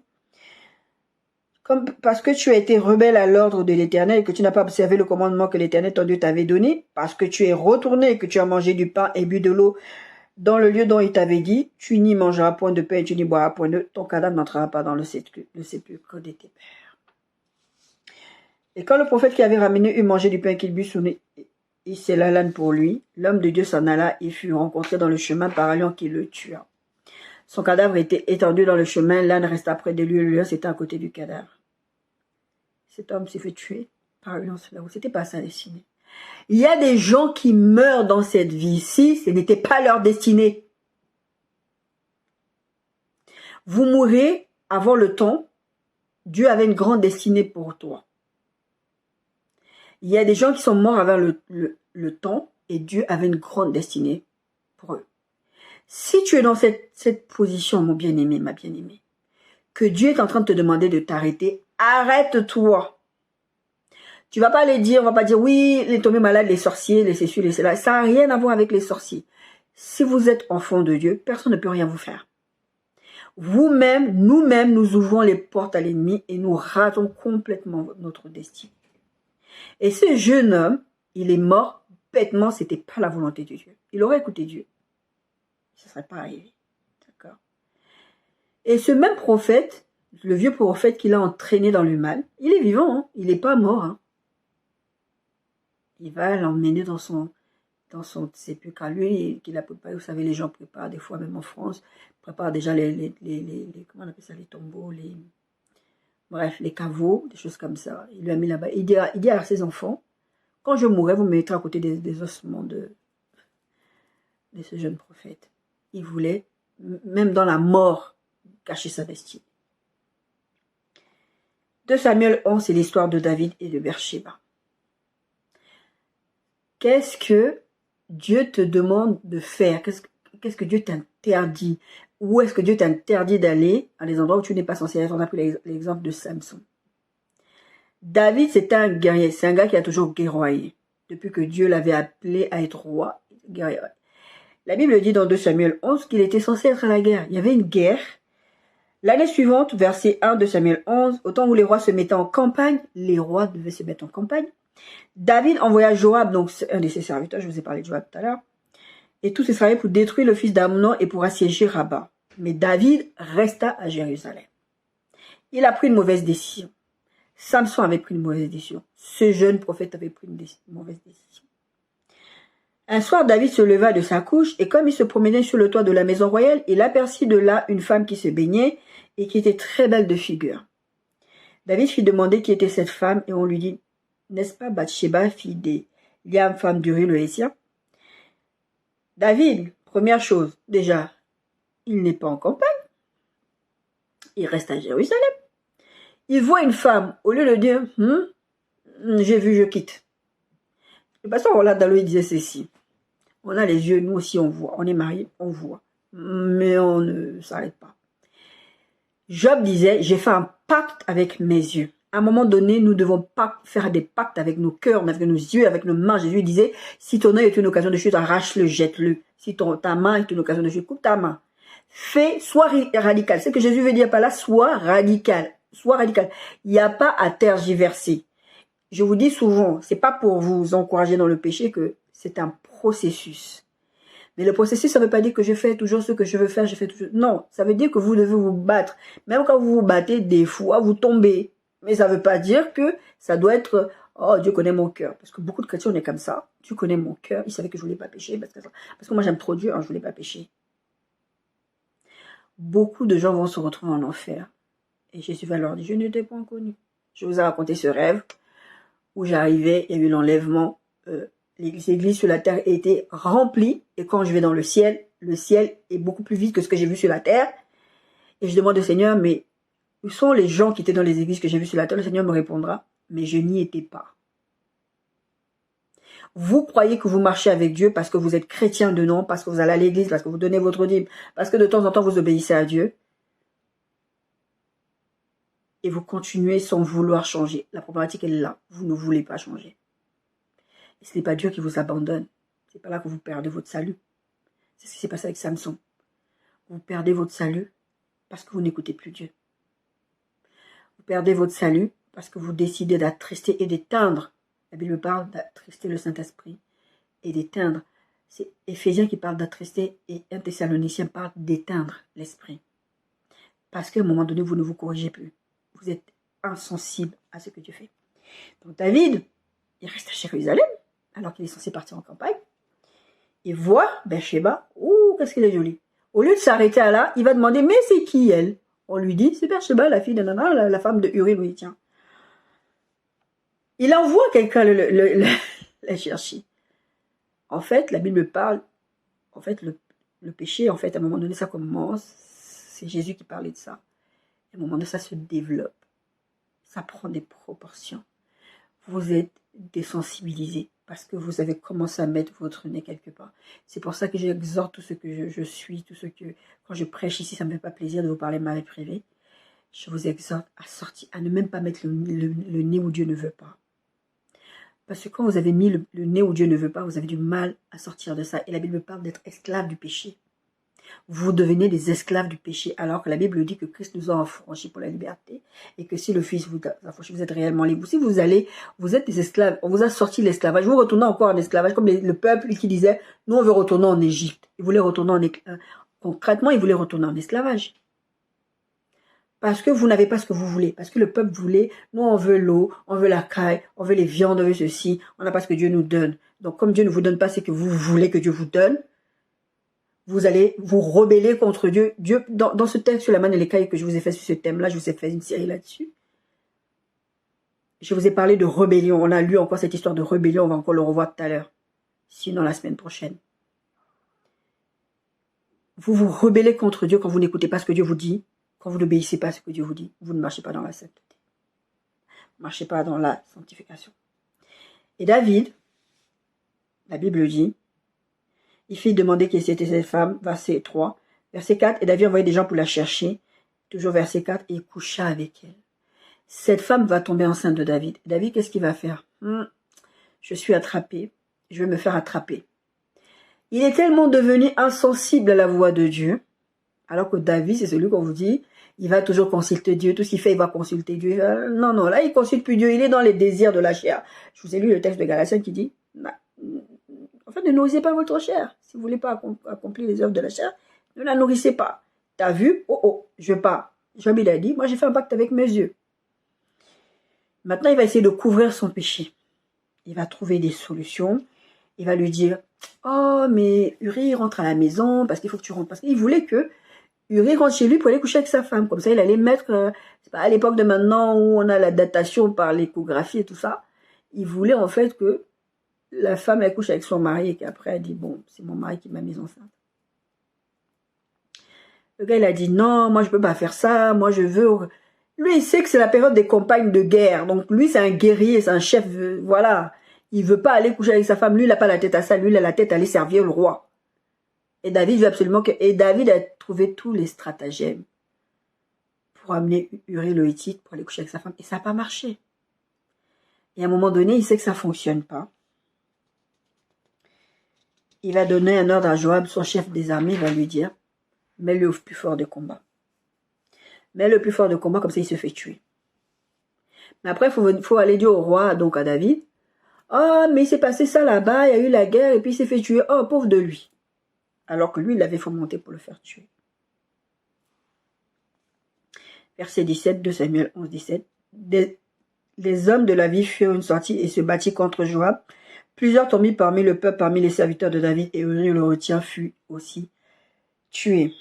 Parce que tu as été rebelle à l'ordre de l'Éternel et que tu n'as pas observé le commandement que l'Éternel ton Dieu t'avait donné, parce que tu es retourné et que tu as mangé du pain et bu de l'eau dans le lieu dont il t'avait dit, tu n'y mangeras point de pain et tu n'y boiras point d'eau, ton cadavre n'entrera pas dans le sépulcre de tes pères. Et quand le prophète qui avait ramené eut mangé du pain et qu'il but il c'est la lane pour lui, l'homme de Dieu s'en alla, il fut rencontré dans le chemin par un lion qui le tua. Son cadavre était étendu dans le chemin, l'âne resta près de lui, le lion s'était à côté du cadavre. Cet homme s'est fait tuer par un lion là-haut. C'était pas sa destinée. Il y a des gens qui meurent dans cette vie-ci, ce n'était pas leur destinée. Vous mourrez avant le temps, Dieu avait une grande destinée pour toi. Il y a des gens qui sont morts avant le temps et Dieu avait une grande destinée pour eux. Si tu es dans cette position, mon bien-aimé, ma bien-aimée, que Dieu est en train de te demander de t'arrêter, arrête-toi. Tu vas pas aller dire, on va pas dire, oui, les tombés malades, les sorciers, les ceci, les cela. Ça n'a rien à voir avec les sorciers. Si vous êtes enfant de Dieu, personne ne peut rien vous faire. Vous-même, nous-mêmes, nous ouvrons les portes à l'ennemi et nous ratons complètement notre destinée. Et ce jeune homme, il est mort bêtement, c'était pas la volonté de Dieu. Il aurait écouté Dieu. Ça ne serait pas arrivé. D'accord. Et ce même prophète, le vieux prophète qui l'a entraîné dans le mal, il est vivant, hein, il n'est pas mort. Hein. Il va l'emmener dans son sépulcre à lui, qu'il a préparé. Vous savez, les gens préparent, des fois même en France, préparent déjà comment on appelle ça, les tombeaux, bref, les caveaux, des choses comme ça. Il lui a mis là-bas. Il dit à ses enfants, quand je mourrai, vous me mettrez à côté des ossements de ce jeune prophète. Il voulait, même dans la mort, cacher sa destinée. 2 Samuel 11, c'est l'histoire de David et de Beersheba. Qu'est-ce que Dieu te demande de faire? Qu'est-ce que Dieu t'interdit? Où est-ce que Dieu t'interdit d'aller à des endroits où tu n'es pas censé être? On a pris l'exemple de Samson. David, c'est un guerrier. C'est un gars qui a toujours guerroyé. Depuis que Dieu l'avait appelé à être roi, guerrier. La Bible dit dans 2 Samuel 11 qu'il était censé être à la guerre. Il y avait une guerre. L'année suivante, verset 1 de Samuel 11, au temps où les rois se mettaient en campagne, les rois devaient se mettre en campagne, David envoya Joab, donc un de ses serviteurs, je vous ai parlé de Joab tout à l'heure, et tous ses serviteurs pour détruire le fils d'Amnon et pour assiéger Rabat. Mais David resta à Jérusalem. Il a pris une mauvaise décision. Samson avait pris une mauvaise décision. Ce jeune prophète avait pris une mauvaise décision. Un soir, David se leva de sa couche et comme il se promenait sur le toit de la maison royale, il aperçut de là une femme qui se baignait et qui était très belle de figure. David fit demander qui était cette femme et on lui dit, n'est-ce pas Bathsheba, fille d'Eliam, femme d'Uri le Hétien? David, première chose, déjà, il n'est pas en campagne, il reste à Jérusalem. Il voit une femme, au lieu de dire, j'ai vu, je quitte. Le pasteur Rolando disait ceci, on a les yeux, nous aussi on voit, on est mariés, on voit, mais on ne s'arrête pas. Job disait, j'ai fait un pacte avec mes yeux. À un moment donné, nous ne devons pas faire des pactes avec nos cœurs, avec nos yeux, avec nos mains. Jésus disait, si ton œil est une occasion de chute, arrache-le, jette-le. Si ta main est une occasion de chute, coupe ta main. Sois radical. C'est ce que Jésus veut dire par là, sois radical. Sois radical. Il n'y a pas à tergiverser. Je vous dis souvent, c'est pas pour vous encourager dans le péché que c'est un processus. Mais le processus, ça ne veut pas dire que je fais toujours ce que je veux faire, je fais toujours... Non, ça veut dire que vous devez vous battre. Même quand vous vous battez, des fois, vous tombez. Mais ça ne veut pas dire que ça doit être... Oh, Dieu connaît mon cœur. Parce que beaucoup de chrétiens, on est comme ça. Dieu connaît mon cœur. Il savait que je ne voulais pas pécher. Parce que moi, j'aime trop Dieu. Hein, je ne voulais pas pécher. Beaucoup de gens vont se retrouver en enfer. Et Jésus va leur dire, je ne t'ai pas connu. Je vous ai raconté ce rêve où j'arrivais, il y a eu l'enlèvement. L'église sur la terre était remplie. Et quand je vais dans le ciel est beaucoup plus vite que ce que j'ai vu sur la terre. Et je demande au Seigneur, mais où sont les gens qui étaient dans les églises que j'ai vues sur la terre? Le Seigneur me répondra, mais je n'y étais pas. Vous croyez que vous marchez avec Dieu parce que vous êtes chrétien de nom, parce que vous allez à l'église, parce que vous donnez votre dîme, parce que de temps en temps vous obéissez à Dieu. Et vous continuez sans vouloir changer. La problématique est là. Vous ne voulez pas changer. Et ce n'est pas Dieu qui vous abandonne. C'est pas là que vous perdez votre salut. C'est ce qui s'est passé avec Samson. Vous perdez votre salut parce que vous n'écoutez plus Dieu. Vous perdez votre salut parce que vous décidez d'attrister et d'éteindre. La Bible parle d'attrister le Saint-Esprit et d'éteindre. C'est Éphésiens qui parle d'attrister et 1 Thessaloniciens parle d'éteindre l'esprit. Parce qu'à un moment donné, vous ne vous corrigez plus. Vous êtes insensible à ce que Dieu fait. Donc David, il reste à Jérusalem, alors qu'il est censé partir en campagne. Il voit Beersheba, ouh, qu'est-ce qu'elle est jolie. Au lieu de s'arrêter à là, il va demander, mais c'est qui elle? On lui dit, c'est Beersheba, la fille de Nana, la femme de Uri, oui, tiens. Il envoie quelqu'un la chercher. En fait, la Bible parle, en fait, le péché, en fait, à un moment donné, ça commence, c'est Jésus qui parlait de ça. À un moment donné, ça se développe. Ça prend des proportions. Vous êtes désensibilisé parce que vous avez commencé à mettre votre nez quelque part. C'est pour ça que j'exhorte tout ce que je suis, tout ce que... Quand je prêche ici, ça ne me fait pas plaisir de vous parler ma vie privée. Je vous exhorte à sortir, à ne même pas mettre le nez où Dieu ne veut pas. Parce que quand vous avez mis le nez où Dieu ne veut pas, vous avez du mal à sortir de ça. Et la Bible parle d'être esclave du péché. Vous devenez des esclaves du péché, alors que la Bible dit que Christ nous a affranchis pour la liberté, et que si le Fils vous a affranchi, vous êtes réellement libre. Si vous allez, vous êtes des esclaves, on vous a sorti de l'esclavage, vous retournez encore en esclavage, comme le peuple qui disait, nous on veut retourner en Égypte. Ils voulaient retourner concrètement, ils voulaient retourner en esclavage. Parce que vous n'avez pas ce que vous voulez. Parce que le peuple voulait, nous on veut l'eau, on veut la caille, on veut les viandes, on veut ceci, on n'a pas ce que Dieu nous donne. Donc comme Dieu ne vous donne pas ce que vous voulez que Dieu vous donne, vous allez vous rebeller contre Dieu. Dieu, dans ce texte sur la manne et les cailles que je vous ai fait sur ce thème-là, je vous ai fait une série là-dessus. Je vous ai parlé de rébellion. On a lu encore cette histoire de rébellion. On va encore le revoir tout à l'heure. Sinon, la semaine prochaine. Vous vous rebellez contre Dieu quand vous n'écoutez pas ce que Dieu vous dit. Quand vous n'obéissez pas à ce que Dieu vous dit. Vous ne marchez pas dans la sainteté. Vous ne marchez pas dans la sanctification. Et David, la Bible dit, il fit demander qui c'était cette femme, verset 3. Verset 4, et David envoyait des gens pour la chercher. Toujours verset 4, et il coucha avec elle. Cette femme va tomber enceinte de David. David, qu'est-ce qu'il va faire? Je suis attrapé. Je vais me faire attraper. Il est tellement devenu insensible à la voix de Dieu. Alors que David, c'est celui qu'on vous dit, il va toujours consulter Dieu. Tout ce qu'il fait, il va consulter Dieu. Non, là, il ne consulte plus Dieu. Il est dans les désirs de la chair. Je vous ai lu le texte de Galatiens qui dit, en fait, ne nourrissez pas votre chair. Si vous ne voulez pas accomplir les œuvres de la chair, ne la nourrissez pas. T'as vu? Je veux pas. Job, il a dit, moi j'ai fait un pacte avec mes yeux. Maintenant, il va essayer de couvrir son péché. Il va trouver des solutions. Il va lui dire, oh, mais Uri rentre à la maison parce qu'il faut que tu rentres. Parce qu'il voulait que Uri rentre chez lui pour aller coucher avec sa femme. Comme ça, il allait mettre, c'est pas à l'époque de maintenant où on a la datation par l'échographie et tout ça. Il voulait en fait que la femme, elle couche avec son mari et qu'après, elle dit, bon, c'est mon mari qui m'a mise enceinte. Le gars, il a dit, non, moi, je peux pas faire ça. Moi, je veux... Lui, il sait que c'est la période des campagnes de guerre. Donc, lui, c'est un guerrier, c'est un chef, voilà. Il veut pas aller coucher avec sa femme. Lui, il n'a pas la tête à ça. Lui, il a la tête à aller servir le roi. Et David veut absolument que... Et David a trouvé tous les stratagèmes pour amener Uri le Hittite pour aller coucher avec sa femme. Et ça n'a pas marché. Et à un moment donné, il sait que ça ne fonctionne pas. Il va donner un ordre à Joab, son chef des armées, il va lui dire, mets-le au plus fort de combat. Mets-le plus fort de combat, comme ça il se fait tuer. Mais après, il faut aller dire au roi, donc à David, oh, mais il s'est passé ça là-bas, il y a eu la guerre, et puis il s'est fait tuer. Oh, pauvre de lui. Alors que lui, il l'avait fomenté pour le faire tuer. Verset 17 de Samuel 11, 17. Les hommes de la ville firent une sortie et se battirent contre Joab. Plusieurs tombèrent parmi le peuple, parmi les serviteurs de David, et Uri le retien fut aussi tué.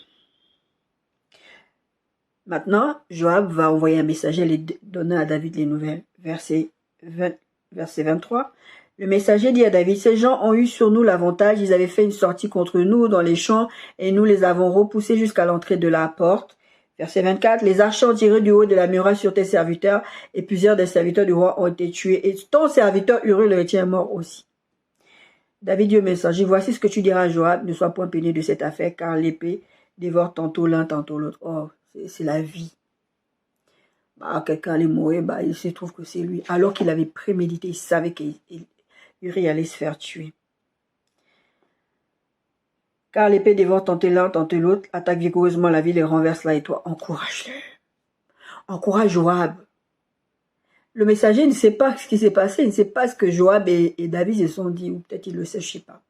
Maintenant, Joab va envoyer un messager et donner à David les nouvelles. Verset 23. Le messager dit à David, ces gens ont eu sur nous l'avantage, ils avaient fait une sortie contre nous dans les champs, et nous les avons repoussés jusqu'à l'entrée de la porte. Verset 24, les archers ont tiré du haut de la muraille sur tes serviteurs, et plusieurs des serviteurs du roi ont été tués, et ton serviteur Uri le Héthien est mort aussi. David dit au messager, voici ce que tu diras à Joab, ne sois point peiné de cette affaire, car l'épée dévore tantôt l'un, tantôt l'autre. Oh, c'est la vie. Quelqu'un allait mourir, il se trouve que c'est lui. Alors qu'il avait prémédité, il savait qu'Uri allait se faire tuer. Car l'épée dévore tantôt l'un, tantôt l'autre, attaque vigoureusement la ville et renverse-la, et toi, encourage-le. Encourage Joab. Le messager ne sait pas ce qui s'est passé, il ne sait pas ce que Joab et David se sont dit, ou peut-être il le sait, je ne sais pas.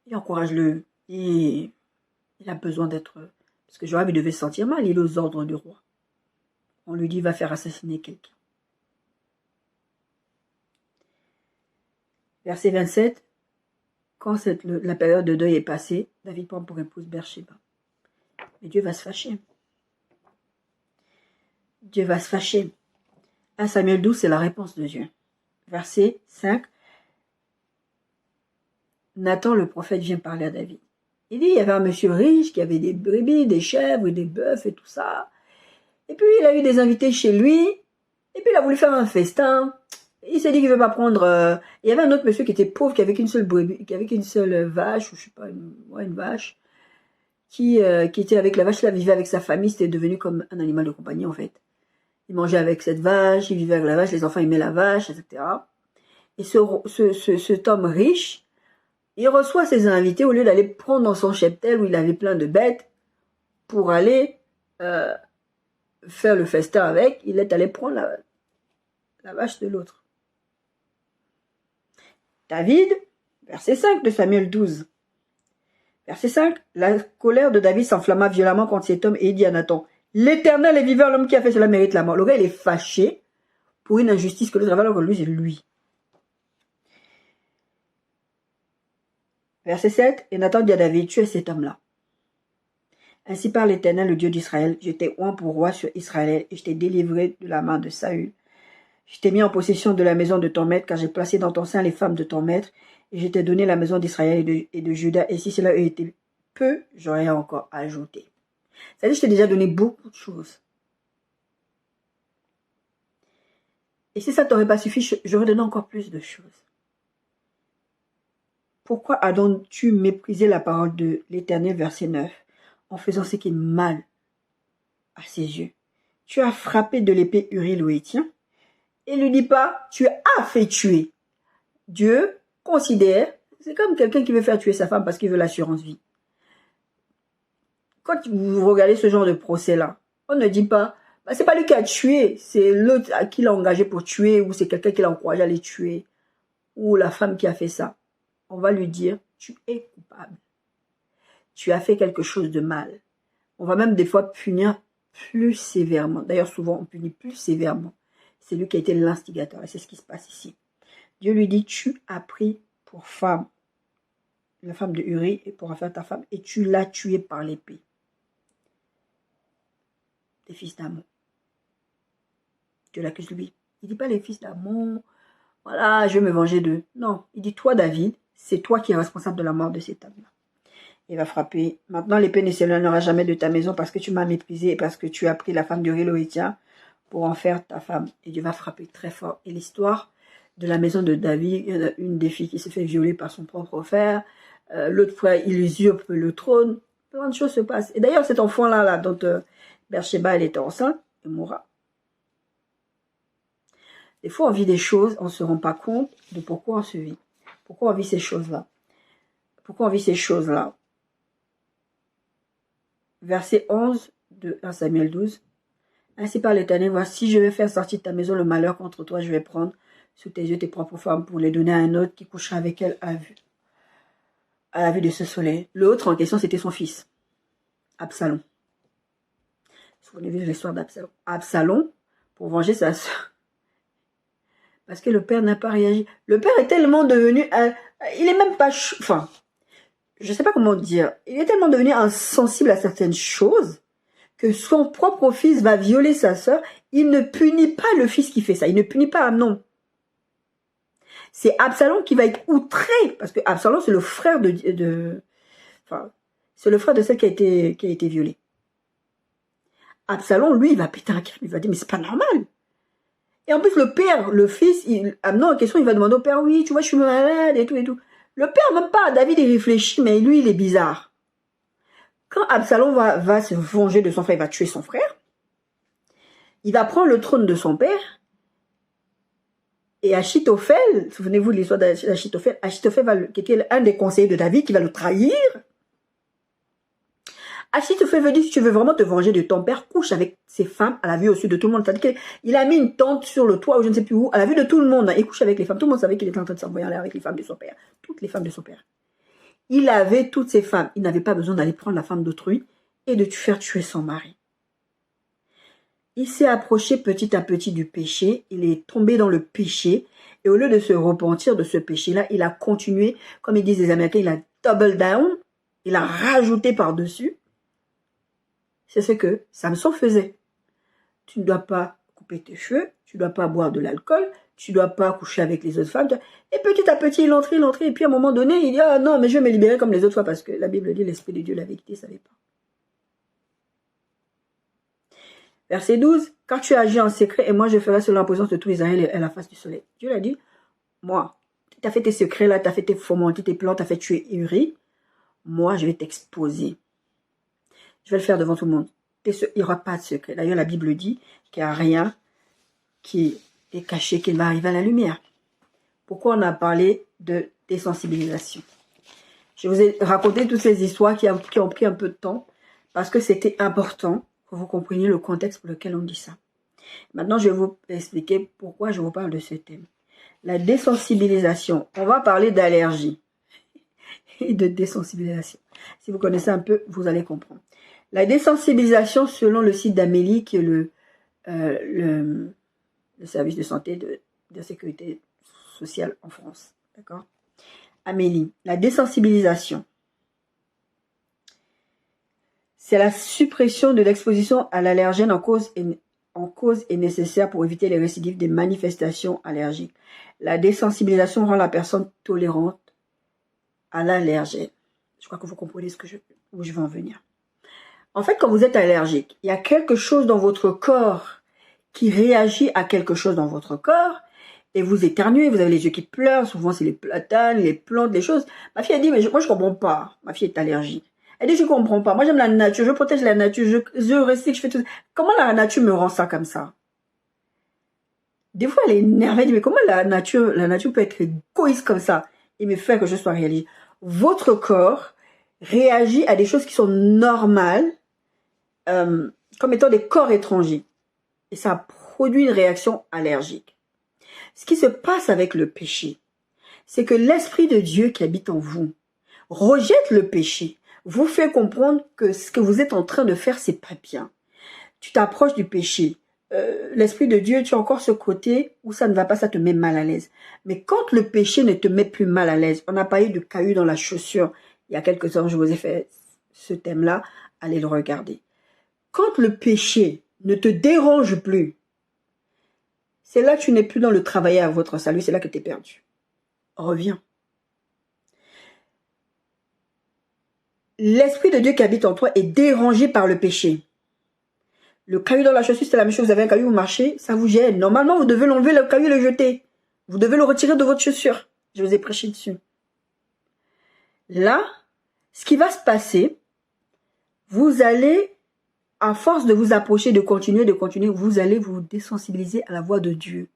Il encourage-le, et il a besoin d'être... Parce que Joab, il devait se sentir mal, il est aux ordres du roi. On lui dit, va faire assassiner quelqu'un. Verset 27, quand la période de deuil est passée, David prend pour épouse Bersheba. Mais Dieu va se fâcher. Dieu va se fâcher. 1 Samuel 12, c'est la réponse de Dieu. Verset 5, Nathan le prophète vient parler à David. Il dit, il y avait un monsieur riche qui avait des brebis, des chèvres, des bœufs et tout ça. Et puis, il a eu des invités chez lui. Et puis, il a voulu faire un festin. Il s'est dit qu'il ne veut pas prendre... Il y avait un autre monsieur qui était pauvre, qui avait qu'une seule brebis, qui avait qu'une seule vache, ou je sais pas, une vache, qui était avec la vache, il vivait avec sa famille, c'était devenu comme un animal de compagnie, en fait. Il mangeait avec cette vache, il vivait avec la vache, les enfants aimaient la vache, etc. Et cet homme riche il reçoit ses invités au lieu d'aller prendre dans son cheptel où il avait plein de bêtes pour aller faire le festin avec. Il est allé prendre la vache de l'autre. David, verset 5 de Samuel 12. Verset 5, la colère de David s'enflamma violemment contre cet homme et il dit à Nathan, l'Éternel est vivant, l'homme qui a fait cela mérite la mort. Le gars, il est fâché pour une injustice que l'autre avait, alors que lui, c'est lui. Verset 7, et Nathan dit à David, tu es cet homme-là. Ainsi parle l'Éternel, le Dieu d'Israël, je t'ai oint pour roi sur Israël et je t'ai délivré de la main de Saül. Je t'ai mis en possession de la maison de ton maître, car j'ai placé dans ton sein les femmes de ton maître, et je t'ai donné la maison d'Israël et de Juda, et si cela eût été peu, j'aurais encore ajouté. C'est-à-dire, je t'ai déjà donné beaucoup de choses. Et si ça ne t'aurait pas suffi, j'aurais donné encore plus de choses. Pourquoi as-tu méprisé la parole de l'Éternel, verset 9, en faisant ce qui est mal à ses yeux? Tu as frappé de l'épée Uri le Héthien, et ne dis pas, tu as fait tuer. Dieu considère, c'est comme quelqu'un qui veut faire tuer sa femme parce qu'il veut l'assurance vie. Quand vous regardez ce genre de procès-là, on ne dit pas, bah, c'est pas lui qui a tué, c'est l'autre à qui l'a engagé pour tuer, ou c'est quelqu'un qui l'a encouragé à les tuer, ou la femme qui a fait ça. On va lui dire, tu es coupable. Tu as fait quelque chose de mal. On va même des fois punir plus sévèrement. D'ailleurs, souvent, on punit plus sévèrement. C'est lui qui a été l'instigateur. Et c'est ce qui se passe ici. Dieu lui dit, tu as pris pour femme la femme de Uri et pour en faire ta femme. Et tu l'as tuée par l'épée. Les fils d'Amon. Dieu l'accuse lui. Il ne dit pas les fils d'Amon. Voilà, je vais me venger d'eux. Non, il dit, toi David, c'est toi qui es responsable de la mort de cet homme-là. Il va frapper. Maintenant, l'épée ne s'éloignera jamais de ta maison parce que tu m'as méprisé et parce que tu as pris la femme d'Uri le Héthien pour en faire ta femme. Et Dieu va frapper très fort. Et l'histoire de la maison de David, il y en a une des filles qui se fait violer par son propre frère. L'autre frère, il usurpe le trône. Plein de choses se passent. Et d'ailleurs, cet enfant-là, dont Bersheba, elle était enceinte, elle mourra. Des fois, on vit des choses, on ne se rend pas compte de pourquoi on se vit. Pourquoi on vit ces choses-là. Pourquoi on vit ces choses-là. Verset 11 de 1 Samuel 12. Ainsi parle l'Éternel, voici, je vais faire sortir de ta maison le malheur contre toi, je vais prendre sous tes yeux tes propres femmes pour les donner à un autre qui couchera avec elle à la vue de ce soleil. L'autre en question, c'était son fils, Absalom. Souvenez-vous de l'histoire d'Absalom. Absalom, pour venger sa soeur. Parce que le père n'a pas réagi. Le père est tellement devenu... il est même pas... Enfin, je ne sais pas comment dire. Il est tellement devenu insensible à certaines choses que son propre fils va violer sa sœur. Il ne punit pas le fils qui fait ça. Il ne punit pas Amnon. C'est Absalom qui va être outré. Parce que Absalom, c'est le frère enfin, c'est le frère de celle qui a été violée. Absalom, lui, il va péter un câble. Il va dire, mais c'est pas normal. Et en plus, le père, le fils, Amnon en question, il va demander au père, oui, tu vois, je suis malade et tout et tout. Le père, même pas, David, il réfléchit, mais lui, il est bizarre. Quand Absalom va se venger de son frère, il va tuer son frère, il va prendre le trône de son père, et Achitophel, souvenez-vous de l'histoire d'Achitophel, Achitophel qui était un des conseillers de David, qui va le trahir. Achitophel veut dire, si tu veux vraiment te venger de ton père, couche avec ses femmes à la vue au sud de tout le monde. C'est-à-dire qu'il a mis une tente sur le toit, ou je ne sais plus où, à la vue de tout le monde, et couche avec les femmes. Tout le monde savait qu'il était en train de s'envoyer en l'air avec les femmes de son père. Toutes les femmes de son père. Il avait toutes ses femmes. Il n'avait pas besoin d'aller prendre la femme d'autrui et de faire tuer son mari. Il s'est approché petit à petit du péché. Il est tombé dans le péché. Et au lieu de se repentir de ce péché-là, il a continué, comme ils disent les Américains, il a double down. Il a rajouté par-dessus. C'est ce que Samson faisait. Tu ne dois pas couper tes cheveux, tu ne dois pas boire de l'alcool, tu ne dois pas coucher avec les autres femmes. Et petit à petit, il entrait, et puis à un moment donné, il dit, ah non, mais je vais me libérer comme les autres fois, parce que la Bible dit, l'Esprit de Dieu l'avait quitté, il ne savait pas. Verset 12, car tu as agi en secret, et moi je ferai cela en présence de tous Israël à la face du soleil. Dieu l'a dit, moi, tu as fait tes secrets là, tu as fait tes fomentis, tes plans, tu as fait tuer Uri, moi je vais t'exposer. Je vais le faire devant tout le monde. Il n'y aura pas de secret. D'ailleurs, la Bible dit qu'il n'y a rien qui est caché, qu'il va arriver à la lumière. Pourquoi on a parlé de désensibilisation? Je vous ai raconté toutes ces histoires qui ont pris un peu de temps parce que c'était important que vous compreniez le contexte pour lequel on dit ça. Maintenant, je vais vous expliquer pourquoi je vous parle de ce thème. La désensibilisation. On va parler d'allergie et de désensibilisation. Si vous connaissez un peu, vous allez comprendre. La désensibilisation, selon le site d'Amélie, qui est le service de santé de sécurité sociale en France. D'accord? Amélie, la désensibilisation, c'est la suppression de l'exposition à l'allergène en cause est nécessaire pour éviter les récidives des manifestations allergiques. La désensibilisation rend la personne tolérante à l'allergène. Je crois que vous comprenez où je veux en venir. En fait, quand vous êtes allergique, il y a quelque chose dans votre corps qui réagit à quelque chose dans votre corps et vous éternuez, vous avez les yeux qui pleurent, souvent c'est les platanes, les plantes, les choses. Ma fille a dit, mais moi je comprends pas, ma fille est allergique. Elle dit, je comprends pas, moi j'aime la nature, je protège la nature, je recycle, je fais tout ça. Comment la nature me rend ça comme ça? Des fois elle est énervée, elle dit, mais comment la nature peut être égoïste comme ça et me faire que je sois réaliste? Votre corps réagit à des choses qui sont normales, comme étant des corps étrangers. Et ça produit une réaction allergique. Ce qui se passe avec le péché, c'est que l'Esprit de Dieu qui habite en vous rejette le péché, vous fait comprendre que ce que vous êtes en train de faire, c'est pas bien. Tu t'approches du péché. L'Esprit de Dieu, tu as encore ce côté où ça ne va pas, ça te met mal à l'aise. Mais quand le péché ne te met plus mal à l'aise, on a parlé du caillou dans la chaussure. Il y a quelques temps, je vous ai fait ce thème-là. Allez le regarder. Quand le péché ne te dérange plus, c'est là que tu n'es plus dans le travailler à votre salut, c'est là que tu es perdu. Reviens. L'Esprit de Dieu qui habite en toi est dérangé par le péché. Le caillou dans la chaussure, c'est la même chose. Vous avez un caillou, vous marchez, ça vous gêne. Normalement, vous devez l'enlever, le caillou, et le jeter. Vous devez le retirer de votre chaussure. Je vous ai prêché dessus. Là, ce qui va se passer, vous allez, à force de vous approcher, de continuer, vous allez vous désensibiliser à la voix de Dieu.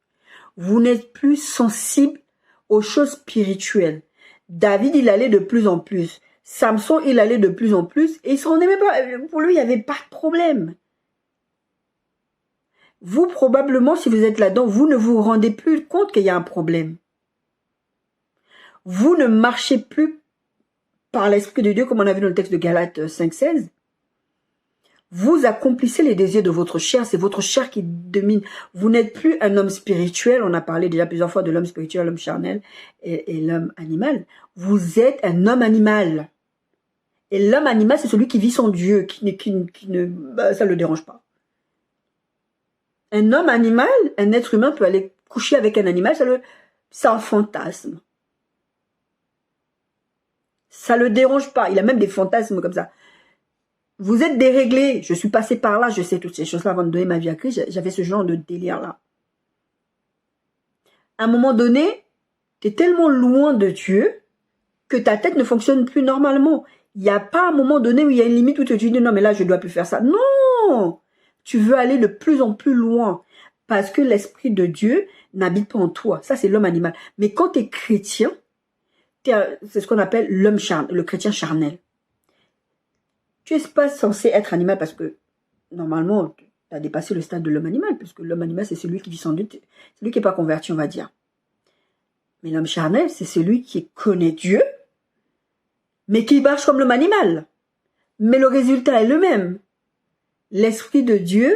Vous n'êtes plus sensible aux choses spirituelles. David, il allait de plus en plus. Samson, il allait de plus en plus. Et il se rendait même pas, pour lui, il n'y avait pas de problème. Vous, probablement, si vous êtes là-dedans, vous ne vous rendez plus compte qu'il y a un problème. Vous ne marchez plus par l'Esprit de Dieu, comme on a vu dans le texte de Galates 5,16. Vous accomplissez les désirs de votre chair, c'est votre chair qui domine. Vous n'êtes plus un homme spirituel, on a parlé déjà plusieurs fois de l'homme spirituel, l'homme charnel et l'homme animal. Vous êtes un homme animal. Et l'homme animal, c'est celui qui vit son Dieu, ça ne le dérange pas. Un homme animal, un être humain peut aller coucher avec un animal, c'est un fantasme. Ça le dérange pas, il a même des fantasmes comme ça. Vous êtes déréglé, je suis passé par là, je sais toutes ces choses-là avant de donner ma vie à Christ, j'avais ce genre de délire-là. À un moment donné, tu es tellement loin de Dieu que ta tête ne fonctionne plus normalement. Il n'y a pas un moment donné où il y a une limite où tu te dis non mais là je ne dois plus faire ça. Non! Tu veux aller de plus en plus loin parce que l'Esprit de Dieu n'habite pas en toi. Ça, c'est l'homme animal. Mais quand tu es chrétien, c'est ce qu'on appelle l'homme charnel, le chrétien charnel. Tu n'es pas censé être animal parce que normalement, tu as dépassé le stade de l'homme animal, puisque l'homme animal, c'est celui qui vit sans Dieu, c'est celui qui n'est pas converti, on va dire. Mais l'homme charnel, c'est celui qui connaît Dieu, mais qui marche comme l'homme animal. Mais le résultat est le même. L'Esprit de Dieu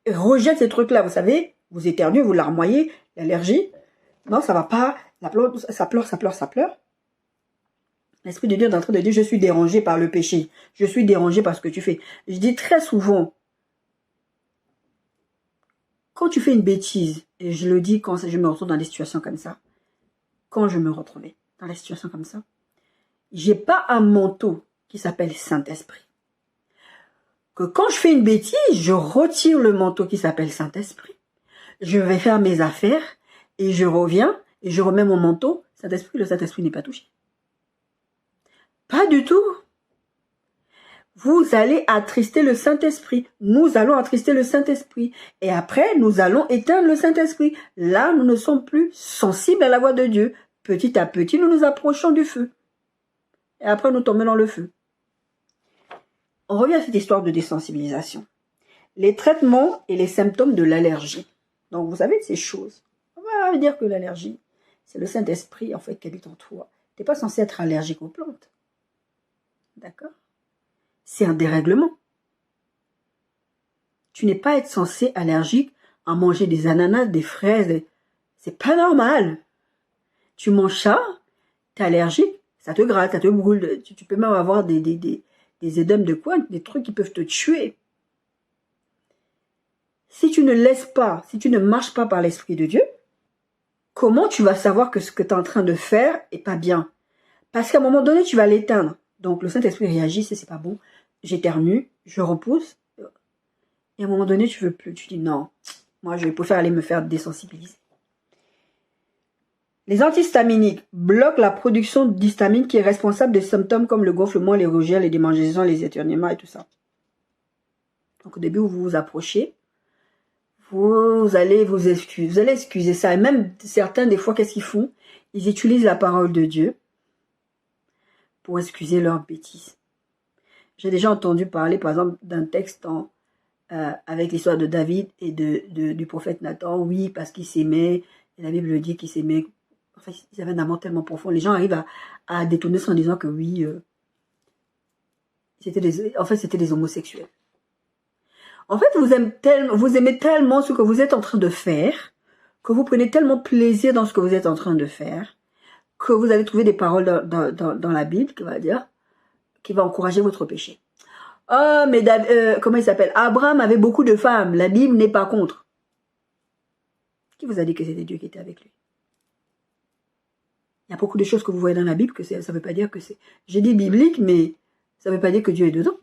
rejette ces trucs-là. Vous savez, vous éternuez, vous larmoyez, l'allergie. Non, ça va pas. Ça pleure. L'Esprit de Dieu est en train de dire, je suis dérangé par le péché. Je suis dérangé par ce que tu fais. Je dis très souvent, quand tu fais une bêtise, et je le dis quand je me retrouve dans des situations comme ça, quand je me retrouvais dans des situations comme ça, j'ai pas un manteau qui s'appelle Saint-Esprit. Que quand je fais une bêtise, je retire le manteau qui s'appelle Saint-Esprit. Je vais faire mes affaires et je reviens et je remets mon manteau. Saint-Esprit, le Saint-Esprit n'est pas touché. Pas du tout. Vous allez attrister le Saint-Esprit. Nous allons attrister le Saint-Esprit. Et après, nous allons éteindre le Saint-Esprit. Là, nous ne sommes plus sensibles à la voix de Dieu. Petit à petit, nous nous approchons du feu. et après nous tomber dans le feu. On revient à cette histoire de désensibilisation. Les traitements et les symptômes de l'allergie. Donc vous savez ces choses. On va dire que l'allergie, c'est le Saint-Esprit en fait qui habite en toi. Tu n'es pas censé être allergique aux plantes. D'accord? C'est un dérèglement. Tu n'es pas être censé allergique à manger des ananas, des fraises. C'est pas normal. Tu manges ça, tu es allergique, ça te gratte, ça te brûle. Tu peux même avoir des édèmes de quoi, des trucs qui peuvent te tuer. Si tu ne laisses pas, si tu ne marches pas par l'Esprit de Dieu, comment tu vas savoir que ce que tu es en train de faire est pas bien? Parce qu'à un moment donné, tu vas l'éteindre. Donc le Saint-Esprit réagit, c'est pas bon, j'éternue, je repousse. Et à un moment donné, tu veux plus. Tu dis non, moi je préfère aller me faire désensibiliser. Les antihistaminiques bloquent la production d'histamine qui est responsable des symptômes comme le gonflement, les rougeurs, les démangeaisons, les éternuements et tout ça. Donc au début, vous vous approchez, vous allez vous excuser, vous allez excuser ça. Et même certains, des fois, qu'est-ce qu'ils font? Ils utilisent la parole de Dieu pour excuser leurs bêtises. J'ai déjà entendu parler, par exemple, d'un texte avec l'histoire de David et du prophète Nathan. Oui, parce qu'ils s'aimaient. Et la Bible dit qu'ils s'aimaient. Enfin, ils avaient un amour tellement profond. Les gens arrivent à détourner ça en disant que oui, c'était des homosexuels. En fait, vous aimez tellement ce que vous êtes en train de faire, que vous prenez tellement plaisir dans ce que vous êtes en train de faire, que vous allez trouver des paroles dans la Bible qui va encourager votre péché. Oh, mais comment il s'appelle? Abraham avait beaucoup de femmes. La Bible n'est pas contre. Qui vous a dit que c'était Dieu qui était avec lui? Il y a beaucoup de choses que vous voyez dans la Bible que ça ne veut pas dire que c'est... J'ai dit biblique, mais ça ne veut pas dire que Dieu est dedans.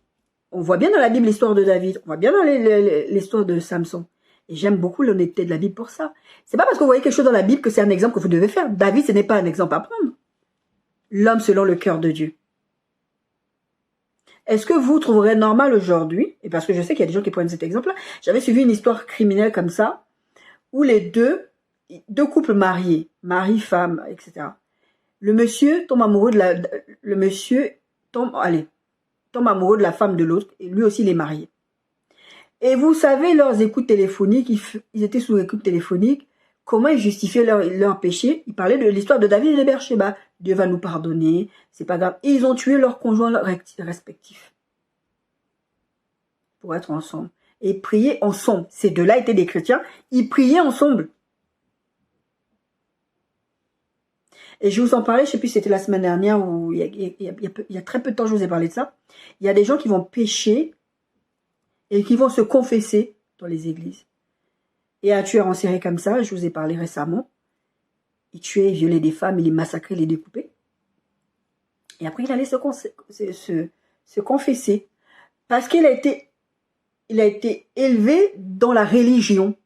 On voit bien dans la Bible l'histoire de David. On voit bien dans l'histoire de Samson. Et j'aime beaucoup l'honnêteté de la Bible pour ça. C'est pas parce que vous voyez quelque chose dans la Bible que c'est un exemple que vous devez faire. David, ce n'est pas un exemple à prendre. L'homme selon le cœur de Dieu. Est-ce que vous trouverez normal aujourd'hui, et parce que je sais qu'il y a des gens qui prennent cet exemple-là, j'avais suivi une histoire criminelle comme ça, où les deux couples mariés, mari, femme, etc. Le monsieur tombe amoureux tombe amoureux de la femme de l'autre, et lui aussi il est marié. Et vous savez, leurs écoutes téléphoniques, ils étaient sous écoute téléphonique, comment ils justifiaient leur péché? Ils parlaient de l'histoire de David et de Bersheba. Dieu va nous pardonner, c'est pas grave. Et ils ont tué leurs conjoints respectifs pour être ensemble. Et prier ensemble. Ces deux-là étaient des chrétiens, ils priaient ensemble. Et je vous en parlais, je ne sais plus si c'était la semaine dernière ou il y a très peu de temps je vous ai parlé de ça. Il y a des gens qui vont pécher et qui vont se confesser dans les églises. Et un tueur en série comme ça, je vous ai parlé récemment, il tuait et violait des femmes, il les massacrait, il les découpait. Et après, il allait se confesser. Parce qu'il a été élevé dans la religion,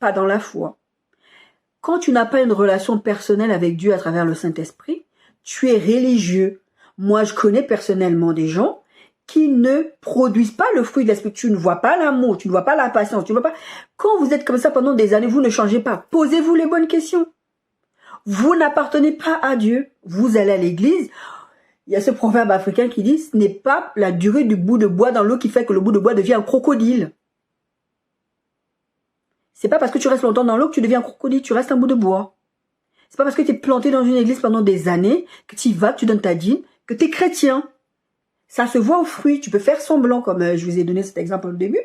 pas dans la foi. Quand tu n'as pas une relation personnelle avec Dieu à travers le Saint-Esprit, tu es religieux. Moi, je connais personnellement des gens qui ne produisent pas le fruit de l'esprit. Tu ne vois pas l'amour, tu ne vois pas la patience, tu ne vois pas... Quand vous êtes comme ça pendant des années, vous ne changez pas. Posez-vous les bonnes questions. Vous n'appartenez pas à Dieu. Vous allez à l'église. Il y a ce proverbe africain qui dit, ce n'est pas la durée du bout de bois dans l'eau qui fait que le bout de bois devient un crocodile. C'est pas parce que tu restes longtemps dans l'eau que tu deviens un crocodile, tu restes un bout de bois. C'est pas parce que tu es planté dans une église pendant des années, que tu y vas, que tu donnes ta dîme, que tu es chrétien. Ça se voit aux fruits. Tu peux faire semblant, comme je vous ai donné cet exemple au début.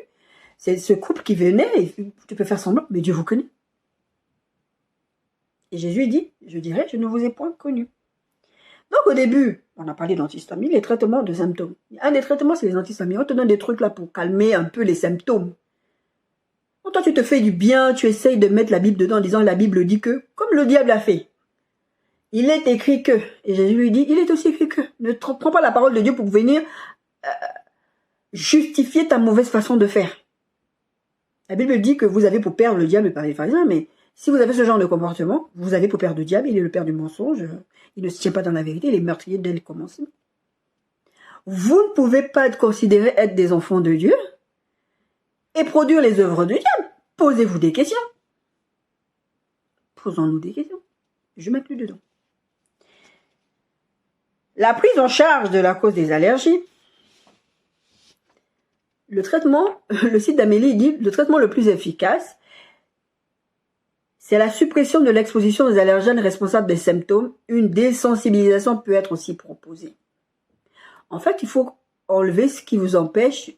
C'est ce couple qui venait, et tu peux faire semblant, mais Dieu vous connaît. Et Jésus dit, je dirais, je ne vous ai point connu. Donc au début, on a parlé d'antihistamine, les traitements de symptômes. Un des traitements, c'est les antihistamines. On te donne des trucs là pour calmer un peu les symptômes. Donc toi, tu te fais du bien, tu essayes de mettre la Bible dedans en disant la Bible dit que, comme le diable a fait. Il est écrit que. Et Jésus lui dit, il est aussi écrit que. Ne prends pas la parole de Dieu pour venir justifier ta mauvaise façon de faire. La Bible dit que vous avez pour père le diable par les pharisiens, mais si vous avez ce genre de comportement, vous avez pour père le diable, il est le père du mensonge, il ne se tient pas dans la vérité, il est meurtrier dès le commencement. Vous ne pouvez pas être considérés être des enfants de Dieu et produire les œuvres du diable. Posez-vous des questions. Posons-nous des questions. Je m'inclus dedans. La prise en charge de la cause des allergies. Le traitement, le site d'Amélie dit, le traitement le plus efficace, c'est la suppression de l'exposition aux allergènes responsables des symptômes. Une désensibilisation peut être aussi proposée. En fait, il faut enlever ce qui vous empêche,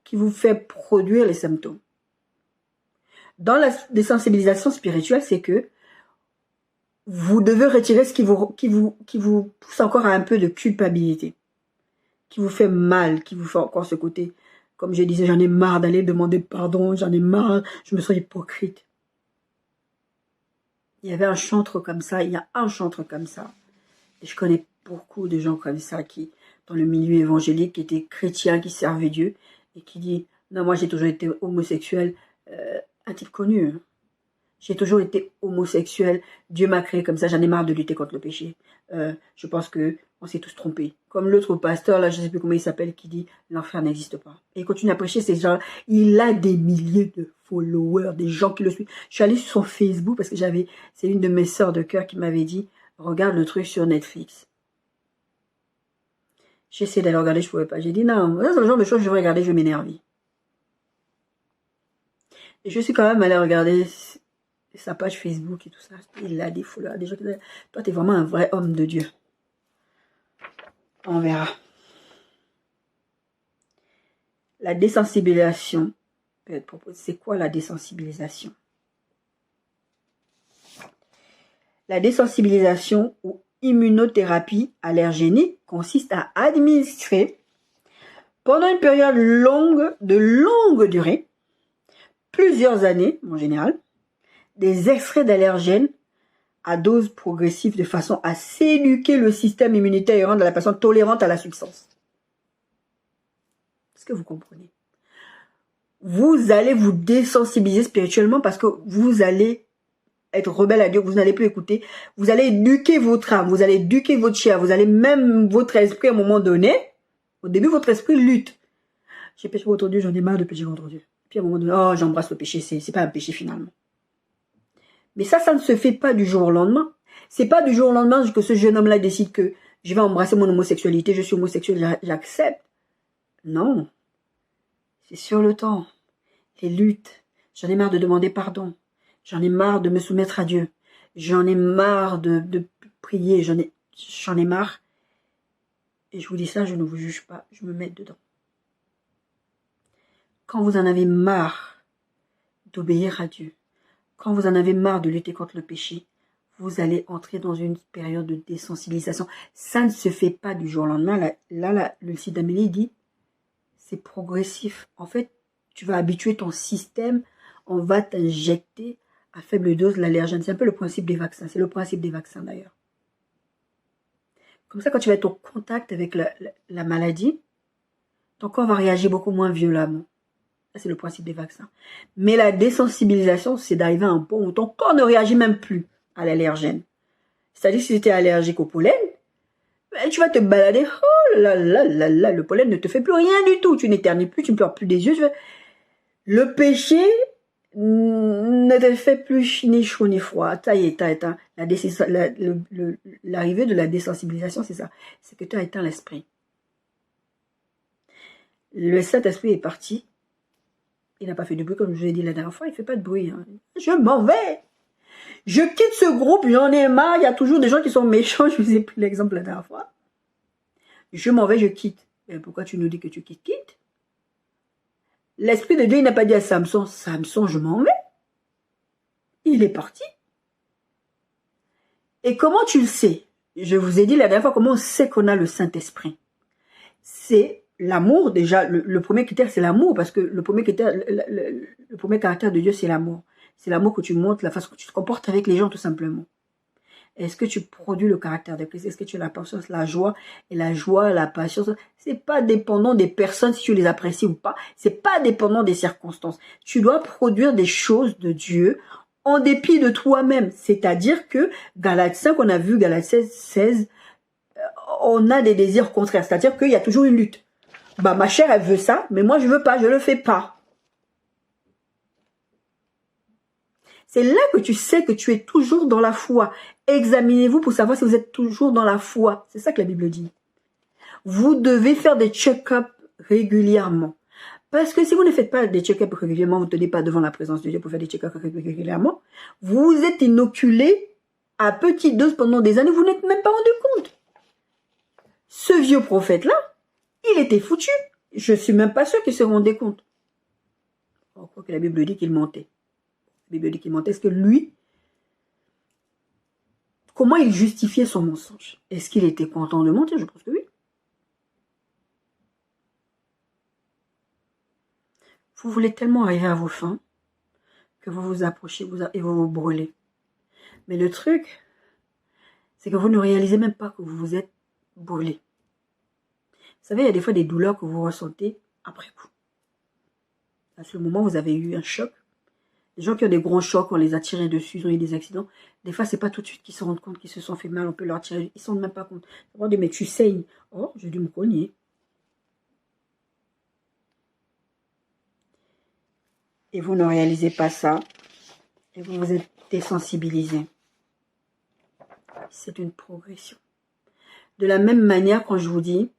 qui vous fait produire les symptômes. Dans la désensibilisation spirituelle, c'est que vous devez retirer ce qui vous pousse encore à un peu de culpabilité, qui vous fait mal, qui vous fait encore ce côté, comme je disais, j'en ai marre d'aller demander pardon, j'en ai marre, je me sens hypocrite. Il y avait un chantre comme ça, il y a un chantre comme ça. Et je connais beaucoup de gens comme ça qui, dans le milieu évangélique, qui étaient chrétiens, qui servaient Dieu, et qui dit, non, moi j'ai toujours été homosexuel, un type connu. Hein. J'ai toujours été homosexuel, Dieu m'a créé comme ça, j'en ai marre de lutter contre le péché. Je pense que on s'est tous trompés. Comme l'autre pasteur, là, je ne sais plus comment il s'appelle, qui dit, l'enfer n'existe pas. Et il continue à prêcher ces gens. Il a des milliers de followers, des gens qui le suivent. Je suis allée sur son Facebook parce que c'est une de mes sœurs de cœur qui m'avait dit, regarde le truc sur Netflix. J'ai essayé d'aller regarder, je ne pouvais pas. J'ai dit, non, c'est le genre de choses que je vais regarder, je vais m'énerver. Et je suis quand même allée regarder sa page Facebook et tout ça. Il a des followers, des gens qui disent, toi, tu es vraiment un vrai homme de Dieu. On verra. La désensibilisation peut être proposée. C'est quoi la désensibilisation? La désensibilisation ou immunothérapie allergénique consiste à administrer pendant une période de longue durée, plusieurs années en général, des extraits d'allergènes à dose progressive de façon à s'éduquer le système immunitaire et rendre la personne tolérante à la substance. Est-ce que vous comprenez? Vous allez vous désensibiliser spirituellement parce que vous allez être rebelle à Dieu, vous n'allez plus écouter. Vous allez éduquer votre âme, vous allez éduquer votre chair, vous allez même votre esprit à un moment donné. Au début, votre esprit lutte. J'ai péché contre Dieu, j'en ai marre de pécher contre Dieu. Puis à un moment donné, oh, j'embrasse le péché, c'est pas un péché finalement. Mais ça ne se fait pas du jour au lendemain. C'est pas du jour au lendemain que ce jeune homme-là décide que je vais embrasser mon homosexualité, je suis homosexuel, j'accepte. Non. C'est sur le temps. Les luttes. J'en ai marre de demander pardon. J'en ai marre de me soumettre à Dieu. J'en ai marre de prier. J'en ai marre. Et je vous dis ça, je ne vous juge pas. Je me mets dedans. Quand vous en avez marre d'obéir à Dieu, quand vous en avez marre de lutter contre le péché, vous allez entrer dans une période de désensibilisation. Ça ne se fait pas du jour au lendemain. Là, le site d'Amélie dit, c'est progressif. En fait, tu vas habituer ton système, on va t'injecter à faible dose l'allergène. C'est un peu le principe des vaccins. C'est le principe des vaccins d'ailleurs. Comme ça, quand tu vas être au contact avec la maladie, ton corps va réagir beaucoup moins violemment. Ça, c'est le principe des vaccins. Mais la désensibilisation, c'est d'arriver à un point où ton corps ne réagit même plus à l'allergène. C'est-à-dire que si tu es allergique au pollen, ben, tu vas te balader. Oh là là là là, le pollen ne te fait plus rien du tout. Tu n'éternues plus, tu ne pleures plus des yeux. Le péché ne te fait plus ni chaud ni froid. Ça y est, t'as éteint. L'arrivée de la désensibilisation, c'est ça. C'est que tu as éteint l'esprit. Le Saint-Esprit est parti. Il n'a pas fait de bruit, comme je vous ai dit la dernière fois. Il ne fait pas de bruit. Hein. Je m'en vais. Je quitte ce groupe. J'en ai marre. Il y a toujours des gens qui sont méchants. Je vous ai pris l'exemple la dernière fois. Je m'en vais, je quitte. Et pourquoi tu nous dis que tu quittes? Quitte. L'Esprit de Dieu, il n'a pas dit à Samson, Samson, je m'en vais. Il est parti. Et comment tu le sais? Je vous ai dit la dernière fois comment on sait qu'on a le Saint-Esprit. C'est l'amour déjà. Le premier critère, c'est l'amour. Parce que le premier critère, le premier caractère de Dieu, c'est l'amour. C'est l'amour que tu montres, la façon que tu te comportes avec les gens, tout simplement. Est-ce que tu produis le caractère de Christ? Est-ce que tu as la patience, la joie? Et la joie, la patience, c'est pas dépendant des personnes si tu les apprécies ou pas. C'est pas dépendant des circonstances. Tu dois produire des choses de Dieu en dépit de toi-même. C'est-à-dire que Galates 5, on a vu Galates 16, on a des désirs contraires. C'est-à-dire qu'il y a toujours une lutte. Bah, ma chair, elle veut ça, mais moi, je veux pas, je le fais pas. C'est là que tu sais que tu es toujours dans la foi. Examinez-vous pour savoir si vous êtes toujours dans la foi. C'est ça que la Bible dit. Vous devez faire des check-ups régulièrement. Parce que si vous ne faites pas des check-ups régulièrement, vous ne tenez pas devant la présence de Dieu pour faire des check-ups régulièrement, vous êtes inoculé à petite dose pendant des années, vous n'êtes même pas rendu compte. Ce vieux prophète-là, il était foutu. Je ne suis même pas sûre qu'il se rendait compte. On croit que la Bible dit qu'il mentait. La Bible dit qu'il mentait. Est-ce que lui, comment il justifiait son mensonge? Est-ce qu'il était content de mentir? Je pense que oui. Vous voulez tellement arriver à vos fins que vous vous approchez et vous vous brûlez. Mais le truc, c'est que vous ne réalisez même pas que vous vous êtes brûlé. Vous savez, il y a des fois des douleurs que vous ressentez après coup. À ce moment, vous avez eu un choc. Les gens qui ont des gros chocs, on les a tirés dessus, ils ont eu des accidents. Des fois, c'est pas tout de suite qu'ils se rendent compte qu'ils se sont fait mal, on peut leur tirer. Ils ne se rendent même pas compte. On dit, mais tu saignes. Oh, j'ai dû me cogner. Et vous ne réalisez pas ça. Et vous vous êtes désensibilisé. C'est une progression. De la même manière, quand je vous dis,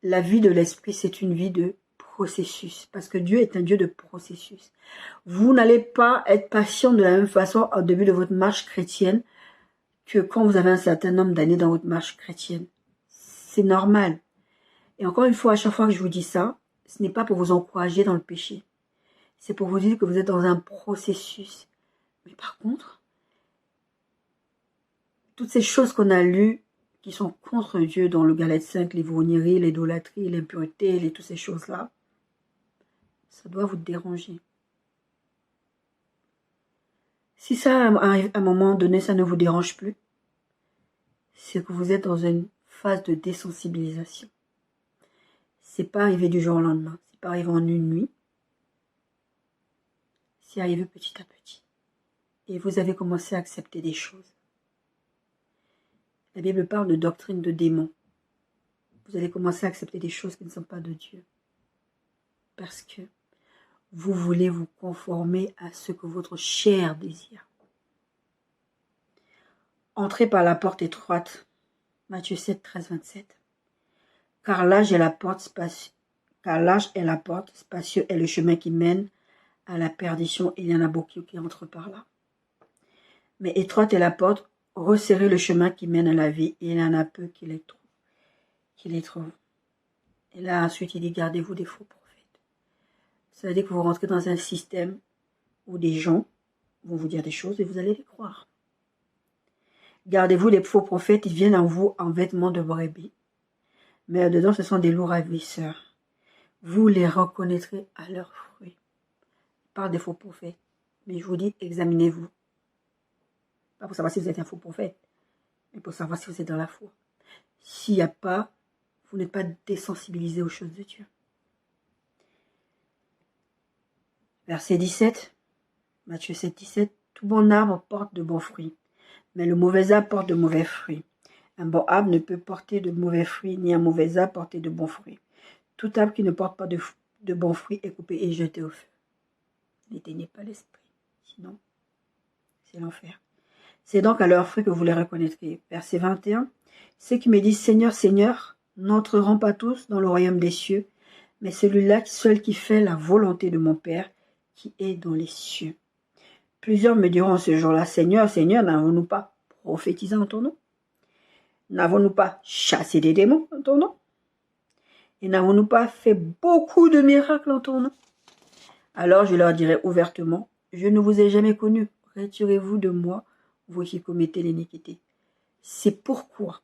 la vie de l'esprit, c'est une vie de processus. Parce que Dieu est un Dieu de processus. Vous n'allez pas être patient de la même façon au début de votre marche chrétienne que quand vous avez un certain nombre d'années dans votre marche chrétienne. C'est normal. Et encore une fois, à chaque fois que je vous dis ça, ce n'est pas pour vous encourager dans le péché. C'est pour vous dire que vous êtes dans un processus. Mais par contre, toutes ces choses qu'on a lues, qui sont contre Dieu dans le Galate 5, l'ivrognerie, l'idolâtrie, l'impureté, toutes ces choses-là, ça doit vous déranger. Si ça arrive à un moment donné, ça ne vous dérange plus, c'est que vous êtes dans une phase de désensibilisation. C'est pas arrivé du jour au lendemain, c'est pas arrivé en une nuit, c'est arrivé petit à petit. Et vous avez commencé à accepter des choses. La Bible parle de doctrine de démons. Vous allez commencer à accepter des choses qui ne sont pas de Dieu. Parce que vous voulez vous conformer à ce que votre chair désire. Entrez par la porte étroite. Matthieu 7, 13, 27. Car large est la porte, spacieux est le chemin qui mène à la perdition. Il y en a beaucoup qui entrent par là. Mais étroite est la porte, resserrez le chemin qui mène à la vie, et il y en a peu qui les trouvent. Et là, ensuite, il dit, gardez-vous des faux prophètes. Ça veut dire que vous rentrez dans un système où des gens vont vous dire des choses et vous allez les croire. Gardez-vous des faux prophètes, ils viennent en vous en vêtements de brebis. Mais dedans, ce sont des loups ravisseurs. Vous les reconnaîtrez à leurs fruits. Je parle des faux prophètes. Mais je vous dis, examinez-vous. Pas pour savoir si vous êtes un faux prophète, mais pour savoir si vous êtes dans la foi. S'il n'y a pas, vous n'êtes pas désensibilisé aux choses de Dieu. Verset 17, Matthieu 7, 17. Tout bon arbre porte de bons fruits, mais le mauvais arbre porte de mauvais fruits. Un bon arbre ne peut porter de mauvais fruits, ni un mauvais arbre porter de bons fruits. Tout arbre qui ne porte pas de bons fruits est coupé et jeté au feu. N'éteignez pas l'esprit, sinon c'est l'enfer. C'est donc à leurs fruits que vous les reconnaîtrez. Verset 21. Ceux qui me disent Seigneur, Seigneur, n'entreront pas tous dans le royaume des cieux, mais celui-là seul qui fait la volonté de mon Père qui est dans les cieux. Plusieurs me diront ce jour-là, Seigneur, Seigneur, n'avons-nous pas prophétisé en ton nom? N'avons-nous pas chassé des démons en ton nom? Et n'avons-nous pas fait beaucoup de miracles en ton nom? Alors je leur dirai ouvertement, je ne vous ai jamais connus, retirez-vous de moi, vous qui commettez l'iniquité. C'est pourquoi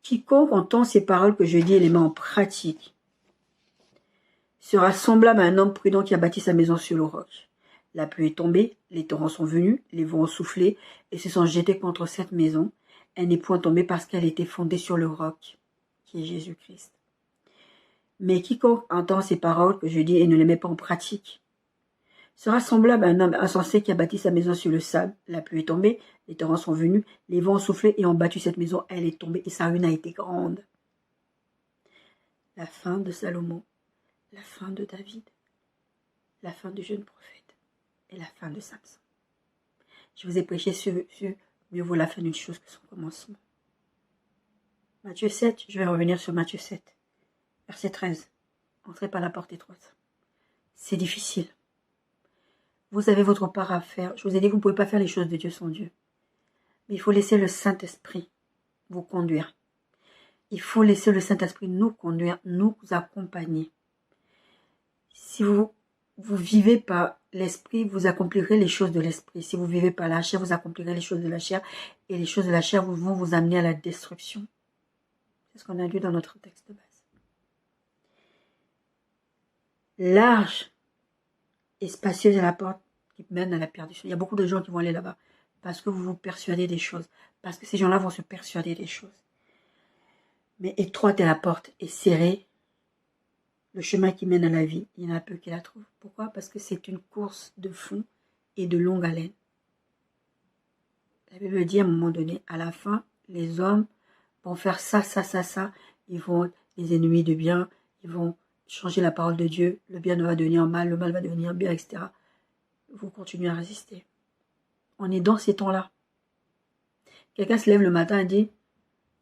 quiconque entend ces paroles que je dis et les met en pratique sera semblable à un homme prudent qui a bâti sa maison sur le roc. La pluie est tombée, les torrents sont venus, les vents ont soufflé et se sont jetés contre cette maison. Elle n'est point tombée parce qu'elle était fondée sur le roc, qui est Jésus-Christ. Mais quiconque entend ces paroles que je dis et ne les met pas en pratique sera semblable à un homme insensé qui a bâti sa maison sur le sable. La pluie est tombée, les torrents sont venus, les vents ont soufflé et ont battu cette maison. Elle est tombée et sa ruine a été grande. La fin de Salomon, la fin de David, la fin du jeune prophète. et la fin de Samson. Je vous ai prêché sur mieux vaut la fin d'une chose que son commencement. Matthieu 7, je vais revenir sur Matthieu 7, verset 13. Entrez par la porte étroite. C'est difficile. Vous avez votre part à faire. Je vous ai dit que vous ne pouvez pas faire les choses de Dieu sans Dieu. Mais il faut laisser le Saint-Esprit vous conduire. Il faut laisser le Saint-Esprit nous conduire, nous accompagner. Si vous vivez par l'Esprit, vous accomplirez les choses de l'Esprit. Si vous vivez par la chair, vous accomplirez les choses de la chair. Et les choses de la chair vont vous amener à la destruction. C'est ce qu'on a lu dans notre texte de base. Large et spacieuse est la porte qui mène à la perdition. Il y a beaucoup de gens qui vont aller là-bas parce que vous vous persuadez des choses. Parce que ces gens-là vont se persuader des choses. Mais étroite est la porte et serrée le chemin qui mène à la vie. Il y en a peu qui la trouvent. Pourquoi? Parce que c'est une course de fond et de longue haleine. La Bible dit à un moment donné, à la fin, les hommes vont faire ça. Ils vont être les ennemis de bien. Ils vont changer la parole de Dieu. Le bien va devenir mal, le mal va devenir bien, etc. Vous continuez à résister. On est dans ces temps-là. Quelqu'un se lève le matin et dit,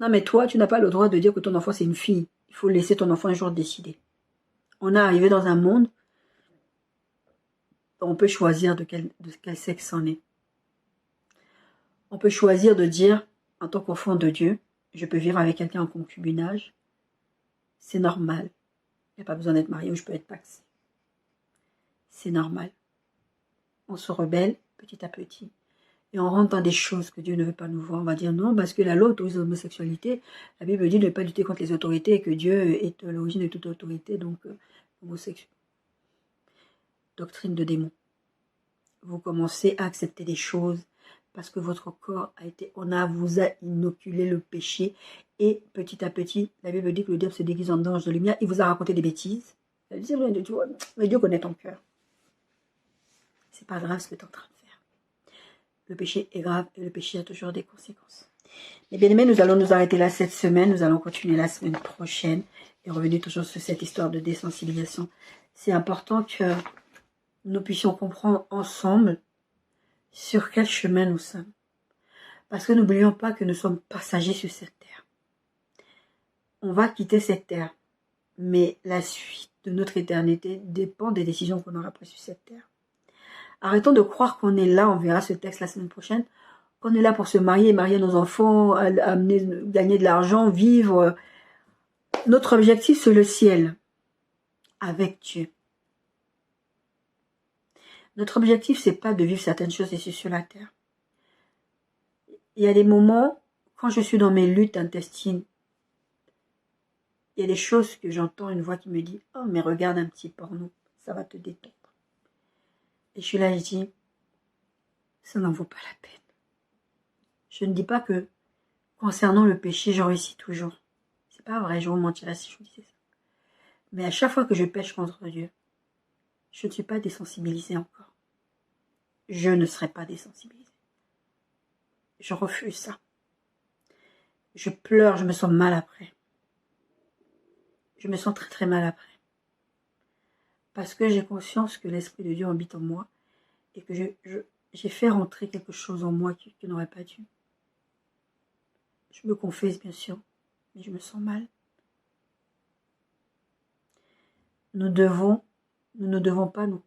non mais toi, tu n'as pas le droit de dire que ton enfant c'est une fille. Il faut laisser ton enfant un jour décider. On est arrivé dans un monde où on peut choisir de quel sexe on est. On peut choisir de dire, en tant qu'enfant de Dieu, je peux vivre avec quelqu'un en concubinage. C'est normal. Il n'y a pas besoin d'être marié ou je peux être paxé. C'est normal. On se rebelle petit à petit. Et on rentre dans des choses que Dieu ne veut pas nous voir. On va dire non, parce que la loi autorise l'homosexualité. La Bible dit de ne pas lutter contre les autorités et que Dieu est l'origine de toute autorité, donc homosexuel. Doctrine de démon. Vous commencez à accepter des choses parce que votre corps vous a inoculé le péché et petit à petit, la Bible dit que le diable se déguise en ange de lumière. Il vous a raconté des bêtises. Mais Dieu connaît ton cœur. C'est pas grave ce que tu es en train de faire. Le péché est grave et le péché a toujours des conséquences. Mais bien aimés, nous allons nous arrêter là cette semaine. Nous allons continuer la semaine prochaine et revenir toujours sur cette histoire de désensibilisation. C'est important que nous puissions comprendre ensemble sur quel chemin nous sommes. Parce que n'oublions pas que nous sommes passagers sur cette terre. On va quitter cette terre, mais la suite de notre éternité dépend des décisions qu'on aura prises sur cette terre. Arrêtons de croire qu'on est là, on verra ce texte la semaine prochaine, qu'on est là pour se marier nos enfants, gagner de l'argent, vivre. Notre objectif, c'est le ciel, avec Dieu. Notre objectif, c'est pas de vivre certaines choses ici sur la terre. Il y a des moments, quand je suis dans mes luttes intestines, il y a des choses que j'entends, une voix qui me dit « Oh, mais regarde un petit porno, ça va te détendre. » Et je suis là, je dis « Ça n'en vaut pas la peine. » Je ne dis pas que, concernant le péché, je réussis toujours. C'est pas vrai, je vous mentirais si je vous disais ça. Mais à chaque fois que je pêche contre Dieu, je ne suis pas désensibilisée encore. Je ne serai pas désensibilisée. Je refuse ça. Je pleure, je me sens mal après. Je me sens très très mal après. Parce que j'ai conscience que l'Esprit de Dieu habite en moi et que j'ai fait rentrer quelque chose en moi qui n'aurait pas dû. Je me confesse bien sûr, mais je me sens mal. Nous ne devons pas nous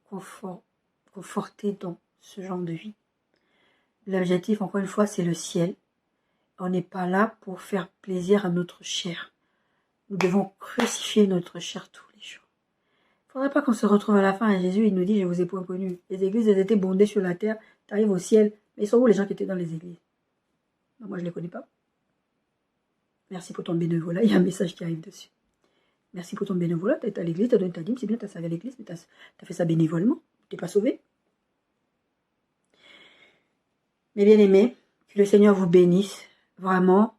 conforter dans ce genre de vie. L'objectif, encore une fois, c'est le ciel. On n'est pas là pour faire plaisir à notre chair. Nous devons crucifier notre chair tous les jours. Il ne faudrait pas qu'on se retrouve à la fin et Jésus il nous dit « Je vous ai point connu ». Les églises, elles étaient bondées sur la terre, tu arrives au ciel. Mais ils sont où les gens qui étaient dans les églises? Moi, je ne les connais pas. Merci pour ton bénévolat, il y a un message qui arrive dessus. Merci pour ton bénévolat, tu es à l'église, tu as donné ta dîme, c'est bien, tu as servi à l'église, mais tu as fait ça bénévolement, tu n'es pas sauvé. Mais bien aimés, que le Seigneur vous bénisse, vraiment.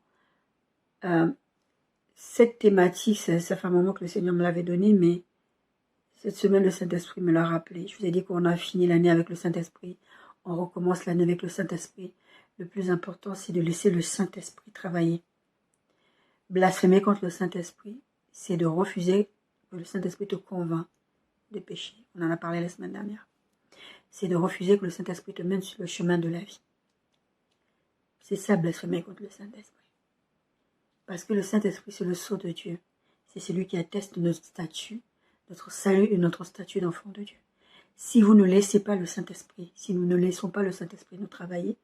Cette thématique, ça fait un moment que le Seigneur me l'avait donnée, mais cette semaine, le Saint-Esprit me l'a rappelé. Je vous ai dit qu'on a fini l'année avec le Saint-Esprit, on recommence l'année avec le Saint-Esprit. Le plus important, c'est de laisser le Saint-Esprit travailler. Blasphémer contre le Saint-Esprit, c'est de refuser que le Saint-Esprit te convainc de pécher. On en a parlé la semaine dernière. c'est de refuser que le Saint-Esprit te mène sur le chemin de la vie. C'est ça, blasphémer contre le Saint-Esprit. Parce que le Saint-Esprit, c'est le sceau de Dieu. C'est celui qui atteste notre statut, notre salut et notre statut d'enfant de Dieu. Si vous ne laissez pas le Saint-Esprit, si nous ne laissons pas le Saint-Esprit nous travailler,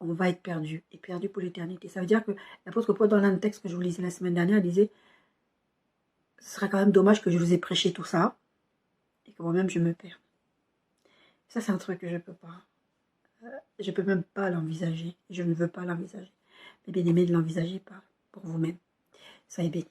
on va être perdu, et perdu pour l'éternité. Ça veut dire que l'apôtre Paul, dans un texte que je vous lisais la semaine dernière, disait, ce serait quand même dommage que je vous ai prêché tout ça, et que moi-même je me perds. Ça, c'est un truc que je ne peux pas. Je ne peux même pas l'envisager. Je ne veux pas l'envisager. Mais bien aimé, ne l'envisagez pas pour vous-même. Soyez bénis.